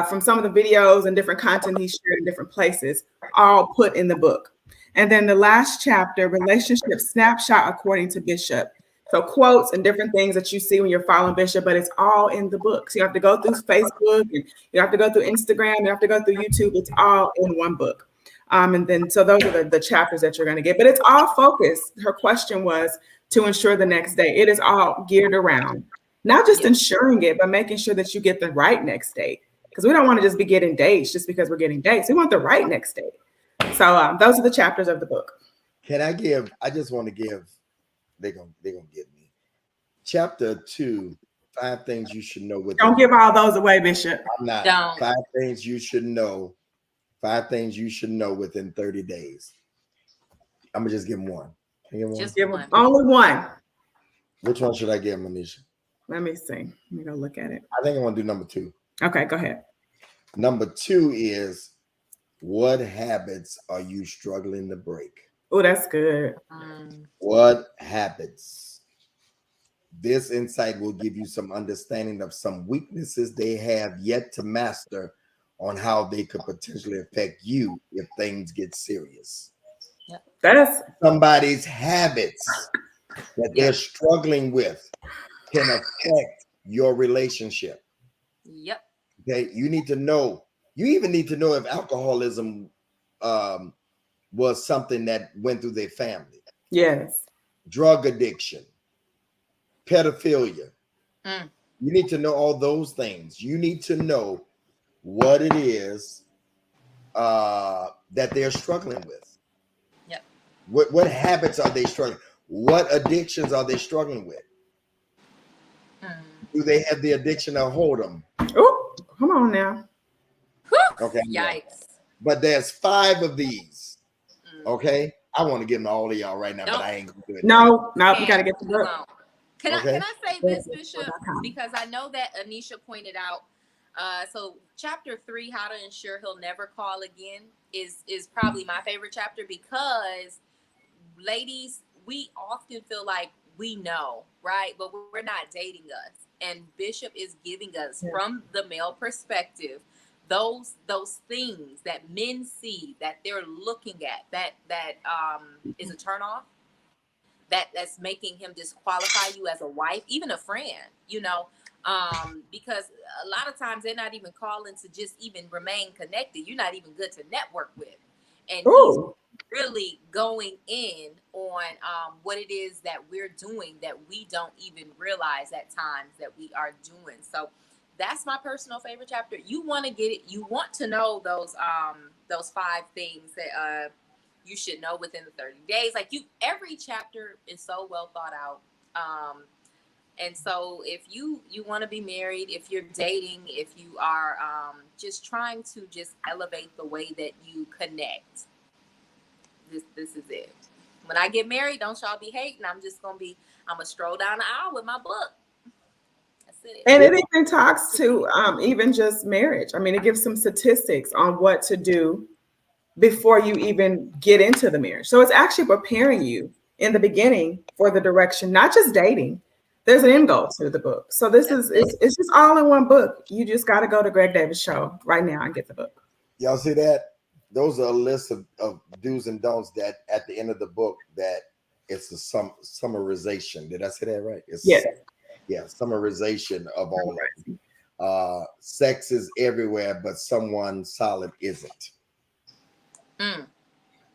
from some of the videos and different content he shared in different places, all put in the book. And then the last chapter, relationship snapshot according to Bishop. So quotes and different things that you see when you're following Bishop, but it's all in the book. So you have to go through Facebook, and you have to go through Instagram, you have to go through YouTube. It's all in one book. And then, so those are the chapters that you're going to get, but it's all focused. Her question was to ensure the next day. It is all geared around, not just ensuring it, but making sure that you get the right next date. Because we don't want to just be getting dates just because we're getting dates. We want the right next date. So those are the chapters of the book. I just want to give, they're gonna get me. Chapter 2, 5 things you should know. Don't give all those away, Bishop. I'm not. Don't. 5 things you should know 5 things you should know within 30 days. I'm gonna just give him one. Can I give one? Just give him only one. Which one should I give him, Anisha? Let me see. Let me go look at it. I think I want to do number 2. Okay, go ahead. Number 2 is, what habits are you struggling to break? Oh, that's good. What habits? This insight will give you some understanding of some weaknesses they have yet to master on how they could potentially affect you if things get serious. Yep. That's somebody's habits that they're struggling with can affect your relationship. Yep. Okay, you need to know. You even need to know if alcoholism was something that went through their family. yes. Drug addiction, pedophilia. You need to know all those things. You need to know what it is that they're struggling with. Yep. What habits are they struggling? What addictions are they struggling with? Do they have the addiction to hold them? Oh, come on now. Okay. Yikes. But there's 5 of these. Okay. I want to give them to all of y'all right now, but I ain't gonna do it. No, you gotta get the book. Can I say this, Bishop? Because I know that Anisha pointed out. So chapter 3, how to ensure he'll never call again, is probably my favorite chapter, because ladies, we often feel like we know, right? But we're not dating us. And Bishop is giving us, from the male perspective, those things that men see, that they're looking at, that is a turnoff, that's making him disqualify you as a wife, even a friend, because a lot of times they're not even calling to just even remain connected. You're not even good to network with. And he's really going in on what it is that we're doing that we don't even realize at times that we are doing. So that's my personal favorite chapter. You want to get it. You want to know those 5 things that you should know within the 30 days. Like every chapter is so well thought out. And so if you want to be married, if you're dating, if you are just trying to just elevate the way that you connect, this is it. When I get married, don't y'all be hating. I'm gonna stroll down the aisle with my book. That's it. And it even talks to even just marriage. I mean, it gives some statistics on what to do before you even get into the marriage. So it's actually preparing you in the beginning for the direction, not just dating. There's an end goal to the book. So it's just all in one book. You just got to go to Greg Davis Show right now and get the book. Y'all see that? Those are a list of do's and don'ts that at the end of the book that it's a summarization. Did I say that right? Summarization of all of it. Sex is everywhere, but someone solid isn't.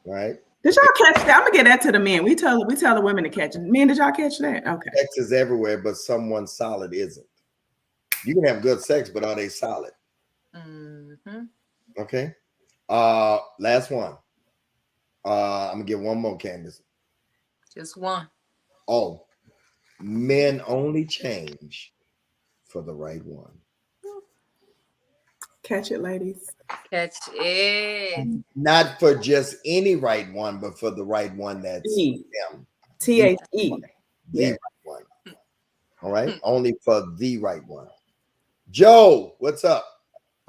Right? Did y'all catch that? I'm gonna get that to the men. We tell the women to catch it. Men, did y'all catch that? Okay. Sex is everywhere, but someone solid isn't. You can have good sex, but are they solid? Okay. Last one. I'm gonna give one more, Candace. Just one. Oh, men only change for the right one. Catch it, ladies. Catch it. Not for just any right one, but for the right one that's them. THE. The right one. All right. Only for the right one. Joe, what's up?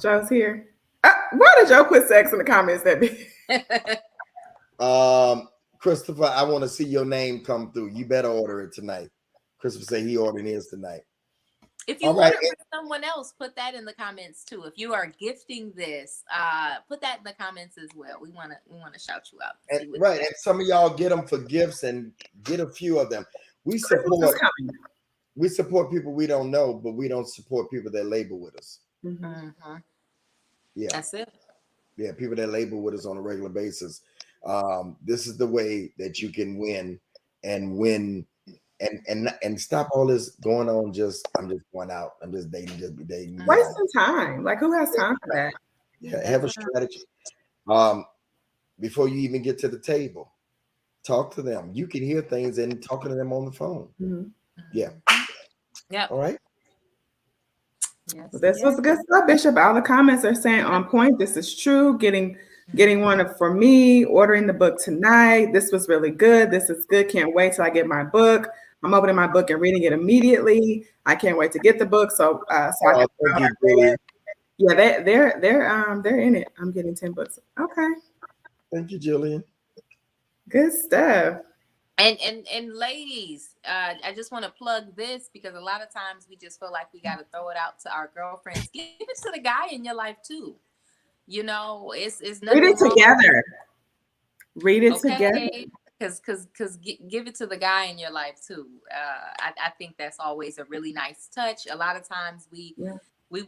Joe's here. Why did Joe put sex in the comments that big? Christopher, I want to see your name come through. You better order it tonight. Christopher said he ordered his tonight. If you order for someone else, put that in the comments too. If you are gifting this, put that in the comments as well. We want to shout you out. And some of y'all get them for gifts and get a few of them. We support people we don't know, but we don't support people that label with us. Yeah, that's it. Yeah, people that label with us on a regular basis. This is the way that you can win and win. And stop all this going on. I'm just going out. I'm just dating. Just be dating. Wasting time. Like, who has time for that? Yeah, have a strategy. Before you even get to the table, talk to them. You can hear things and talking to them on the phone. Yeah. Yeah. All right. Yes. This was good stuff, Bishop. All the comments are saying on point. This is true. Getting one for me, ordering the book tonight. This was really good. This is good. Can't wait till I get my book. I'm opening my book and reading it immediately. I can't wait to get the book. So I can, thank you, Julie. yeah, they're in it. I'm getting 10 books. Okay. Thank you, Jillian. Good stuff. And ladies, I just want to plug this because a lot of times we just feel like we got to throw it out to our girlfriends. Give it to the guy in your life too. You know, it's nothing. Read it together. Read it together. Because give it to the guy in your life too. I think that's always a really nice touch. A lot of times we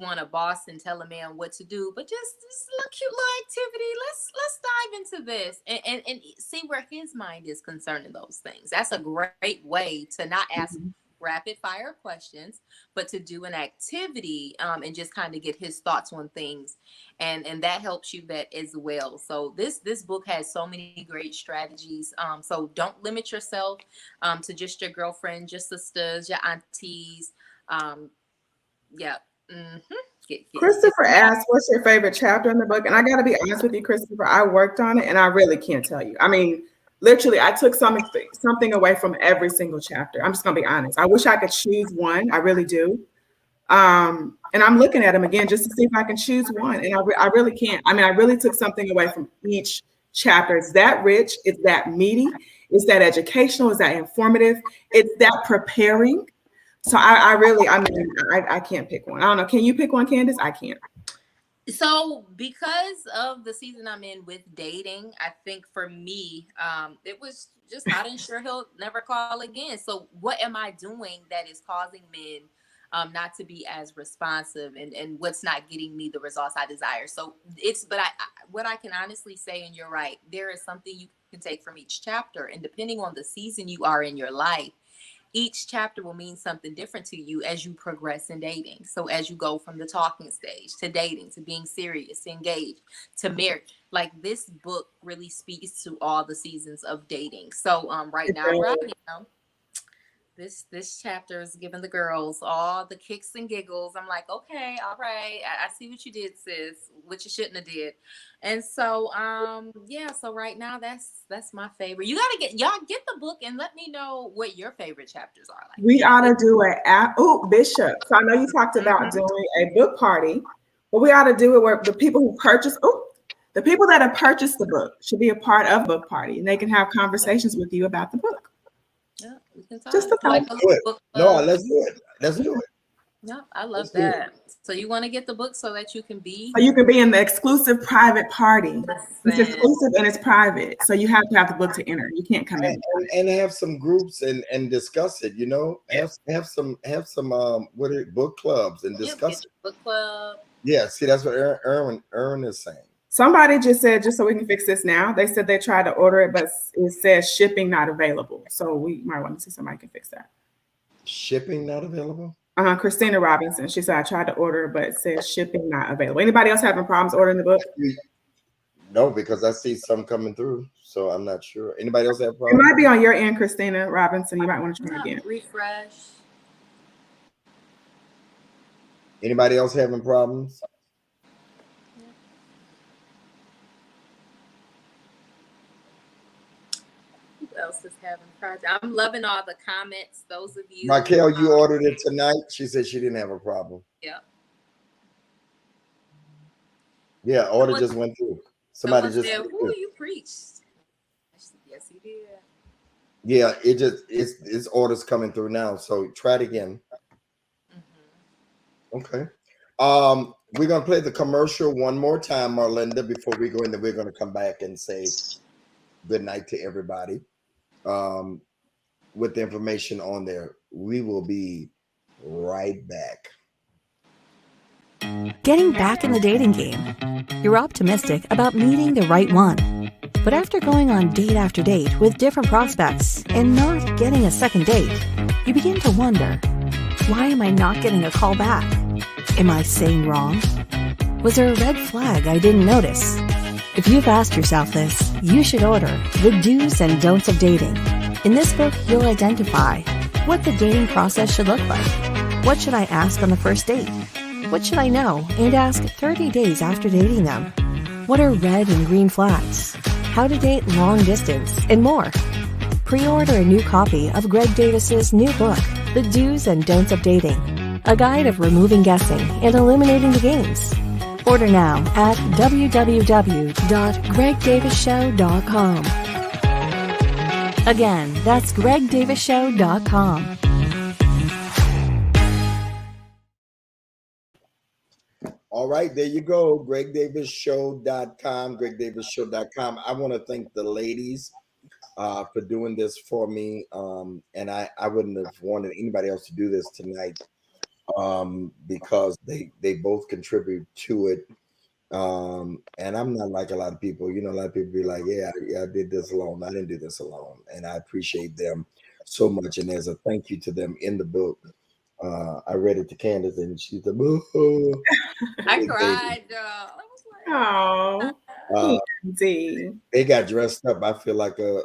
want to boss and tell a man what to do, but just this little cute little activity. Let's dive into this and see where his mind is concerning those things. That's a great way to not ask rapid fire questions, but to do an activity and just kind of get his thoughts on things, and that helps you vet as well. So this book has so many great strategies. So don't limit yourself to just your girlfriend, your sisters, your aunties. Christopher asked, what's your favorite chapter in the book? And I got to be honest with you, Christopher, I worked on it and I really can't tell you. I mean, literally, I took something away from every single chapter. I'm just going to be honest. I wish I could choose one. I really do. And I'm looking at them again just to see if I can choose one. And I really can't. I mean, I really took something away from each chapter. It's that rich. It's that meaty. It's that educational. It's that informative. It's that preparing. So I can't pick one. I don't know. Can you pick one, Candace? I can't. So because of the season I'm in with dating, I think for me, it was just not ensure he'll never call again. So what am I doing that is causing men not to be as responsive, and what's not getting me the results I desire? So what I can honestly say, and you're right, there is something you can take from each chapter, and depending on the season you are in your life, each chapter will mean something different to you as you progress in dating. So as you go from the talking stage to dating, to being serious, to engaged, to marriage, like this book really speaks to all the seasons of dating. So right now, this chapter is giving the girls all the kicks and giggles. I'm like, okay, all right, I see what you did, sis, what you shouldn't have did. And so so right now that's my favorite. You gotta get the book and let me know what your favorite chapters are like. We ought to do Bishop. So I know you talked about doing a book party, but we ought to do it where the people who purchase the people that have purchased the book should be a part of book party, and they can have conversations with you about the book. Yeah, we can talk. Just let's do it. Let's do it. Yeah, I love that. So you want to get the book so that you can be in the exclusive private party. It's exclusive and it's private. So you have to have the book to enter. You can't come in and have some groups and discuss it, you know. Have some book clubs and discuss it. Book club. Yeah, see, that's what Aaron is saying. Somebody just said, just so we can fix this now, they said they tried to order it, but it says shipping not available. So we might want to see somebody can fix that. Shipping not available? Christina Robinson. She said, I tried to order, but it says shipping not available. Anybody else having problems ordering the book? No, because I see some coming through. So I'm not sure. Anybody else have problems? It might be on your end, Christina Robinson. You might want to try again. Refresh. Anybody else having problems? Else is having project. I'm loving all the comments. Those of you, Raquel, you ordered it tonight. She said she didn't have a problem. Yeah, order just went through. Somebody just said, you preached. Yes, he did. Yeah, it's orders coming through now. So try it again. Okay. We're gonna play the commercial one more time, Marlinda, before we go in. Then we're gonna come back and say good night to everybody. With the information on there. We will be right back. Getting back in the dating game. You're optimistic about meeting the right one. But after going on date after date with different prospects and not getting a second date, you begin to wonder, why am I not getting a call back? Am I saying wrong? Was there a red flag I didn't notice? If you've asked yourself this, you should order The Do's and Don'ts of Dating. In this book, you'll identify what the dating process should look like. What should I ask on the first date? What should I know? And ask 30 days after dating them. What are red and green flags? How to date long distance, and more. Pre-order a new copy of Greg Davis's new book, The Do's and Don'ts of Dating, a guide of removing guessing and eliminating the games. Order now at www.gregdavisshow.com. Again, that's gregdavisshow.com. All right, there you go. gregdavisshow.com, gregdavisshow.com. I want to thank the ladies for doing this for me. And I wouldn't have wanted anybody else to do this tonight because they both contribute to it. And I'm not like a lot of people. You know, a lot of people be like, yeah, I did this alone. I didn't do this alone. And I appreciate them so much. And there's a thank you to them in the book. I read it to Candace and she's like, oh. I cried, y'all. Oh, they got dressed up. I feel like you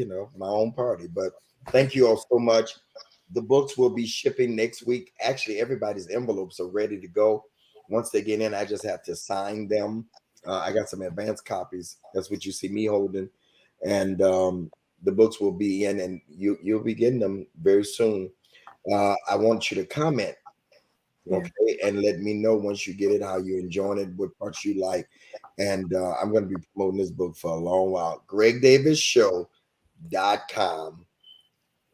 know, my own party. But thank you all so much. The books will be shipping next week. Actually, everybody's envelopes are ready to go. Once they get in, I just have to sign them. I got some advanced copies. That's what you see me holding. And the books will be in, and you'll be getting them very soon. I want you to comment, okay, and let me know once you get it how you're enjoying it, what parts you like. And I'm going to be promoting this book for a long while. gregdavisshow.com.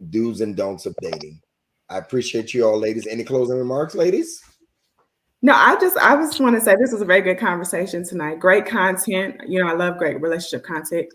Do's and don'ts of dating. I appreciate you all, ladies. Any closing remarks, ladies? No, I just want to say this was a very good conversation tonight. Great content. You know, I love great relationship content.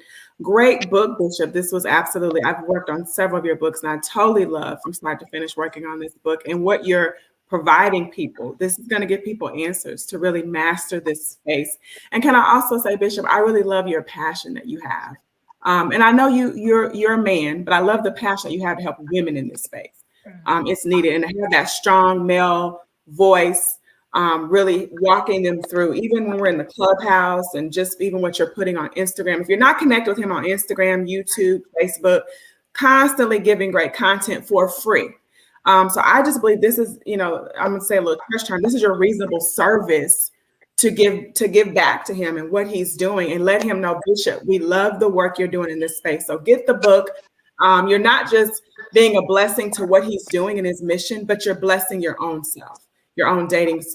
Great book, Bishop. This was absolutely, I've worked on several of your books and I totally love from start to finish working on this book and what you're providing people. This is going to give people answers to really master this space. And can I also say, Bishop, I really love your passion that you have. And I know you're a man, but I love the passion that you have to help women in this space. It's needed. And to have that strong male voice, really walking them through, even when we're in the clubhouse and just even what you're putting on Instagram. If you're not connected with him on Instagram, YouTube, Facebook, constantly giving great content for free. So I just believe this is, you know, I'm going to say a little church term. This is your reasonable service to give back to him and what he's doing and let him know, Bishop, we love the work you're doing in this space. So get the book. You're not just being a blessing to what he's doing in his mission, but you're blessing your own self, your own dating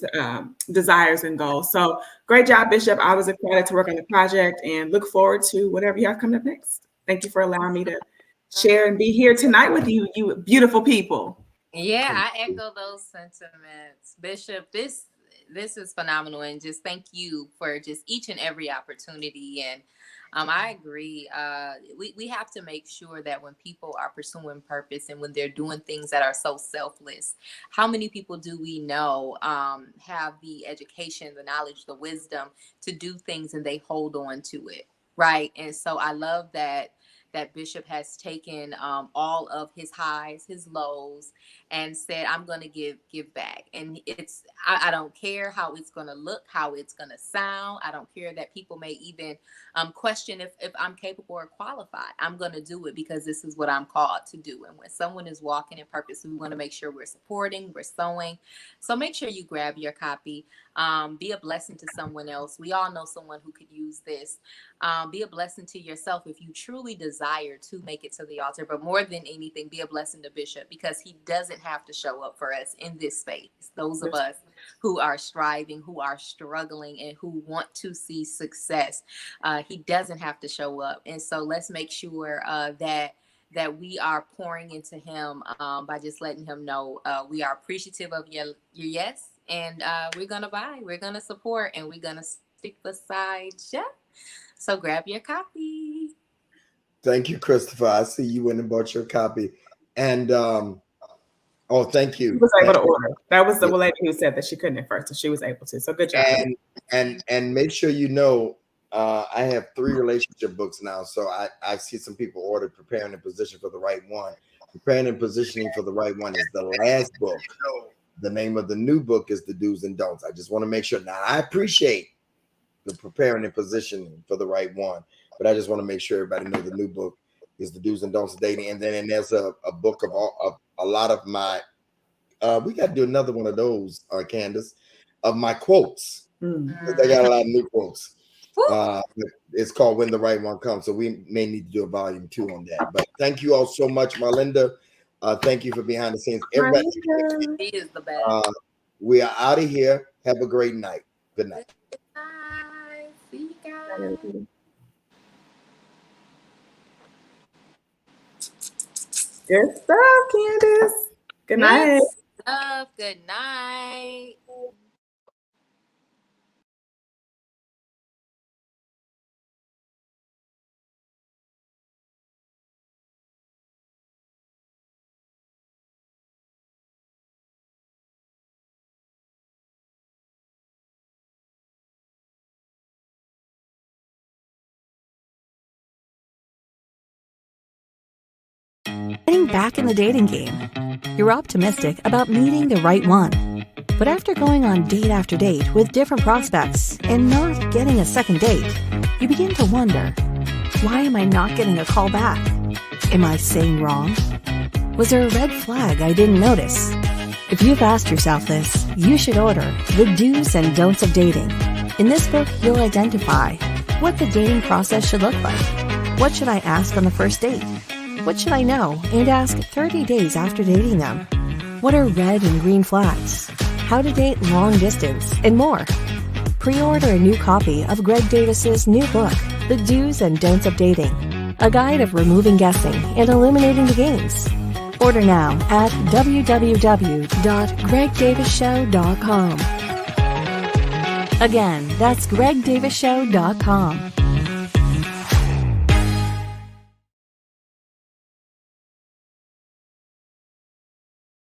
desires and goals. So great job, Bishop. I was excited to work on the project and look forward to whatever you have coming up next. Thank you for allowing me to share and be here tonight with you, you beautiful people. Yeah, I echo those sentiments. Bishop, this is phenomenal. And just thank you for just each and every opportunity. And I agree. We have to make sure that when people are pursuing purpose and when they're doing things that are so selfless, how many people do we know have the education, the knowledge, the wisdom to do things and they hold on to it, right? And so I love that Bishop has taken all of his highs, his lows, and said, I'm going to give back. And I don't care how it's going to look, how it's going to sound. I don't care that people may even question if I'm capable or qualified. I'm going to do it because this is what I'm called to do. And when someone is walking in purpose, we want to make sure we're supporting, we're sowing. So make sure you grab your copy. Be a blessing to someone else. We all know someone who could use this. Be a blessing to yourself if you truly desire to make it to the altar. But more than anything, be a blessing to Bishop because he doesn't have to show up for us in this space. Those of us who are striving, who are struggling, and who want to see success, he doesn't have to show up. And so let's make sure that we are pouring into him by just letting him know we are appreciative of your yes. And we're going to buy, we're going to support, and we're going to stick beside you. So grab your copy. Thank you, Christopher. I see you went and bought your copy. And thank you. She was able to order. That was the lady who said that she couldn't at first, so she was able to. So good job. And make sure you know, I have 3 relationship books now. So I see some people ordered Preparing and Position for the Right One. Preparing and Positioning for the Right One is the last book. The name of the new book is The Do's and Don'ts. I just want to make sure. Now, I appreciate the Preparing and Positioning for the Right One, but I just want to make sure everybody knows the new book is The Do's and Don'ts of Dating. And then there's a book of a lot of my We got to do another one of those, Candace, of my quotes. Mm. I got a lot of new quotes. Woo. It's called When the Right One Comes. So we may need to do a volume 2 on that. But thank you all so much, Marlinda. Thank you for behind the scenes. Everybody, He is the best. we are out of here. Have a great night. Good night. Bye. See you guys. Good stuff, Candace. Good night. Good night. Getting back in the dating game. You're optimistic about meeting the right one. But after going on date after date with different prospects and not getting a second date, you begin to wonder, why am I not getting a call back? Am I saying wrong? Was there a red flag I didn't notice? If you've asked yourself this, you should order The Do's and Don'ts of Dating. In this book, you'll identify what the dating process should look like. What should I ask on the first date? What should I know and ask 30 days after dating them? What are red and green flags? How to date long distance, and more. Pre-order a new copy of Greg Davis's new book, The Do's and Don'ts of Dating, a guide of removing guessing and eliminating the games. Order now at www.gregdavisshow.com. Again, that's gregdavisshow.com.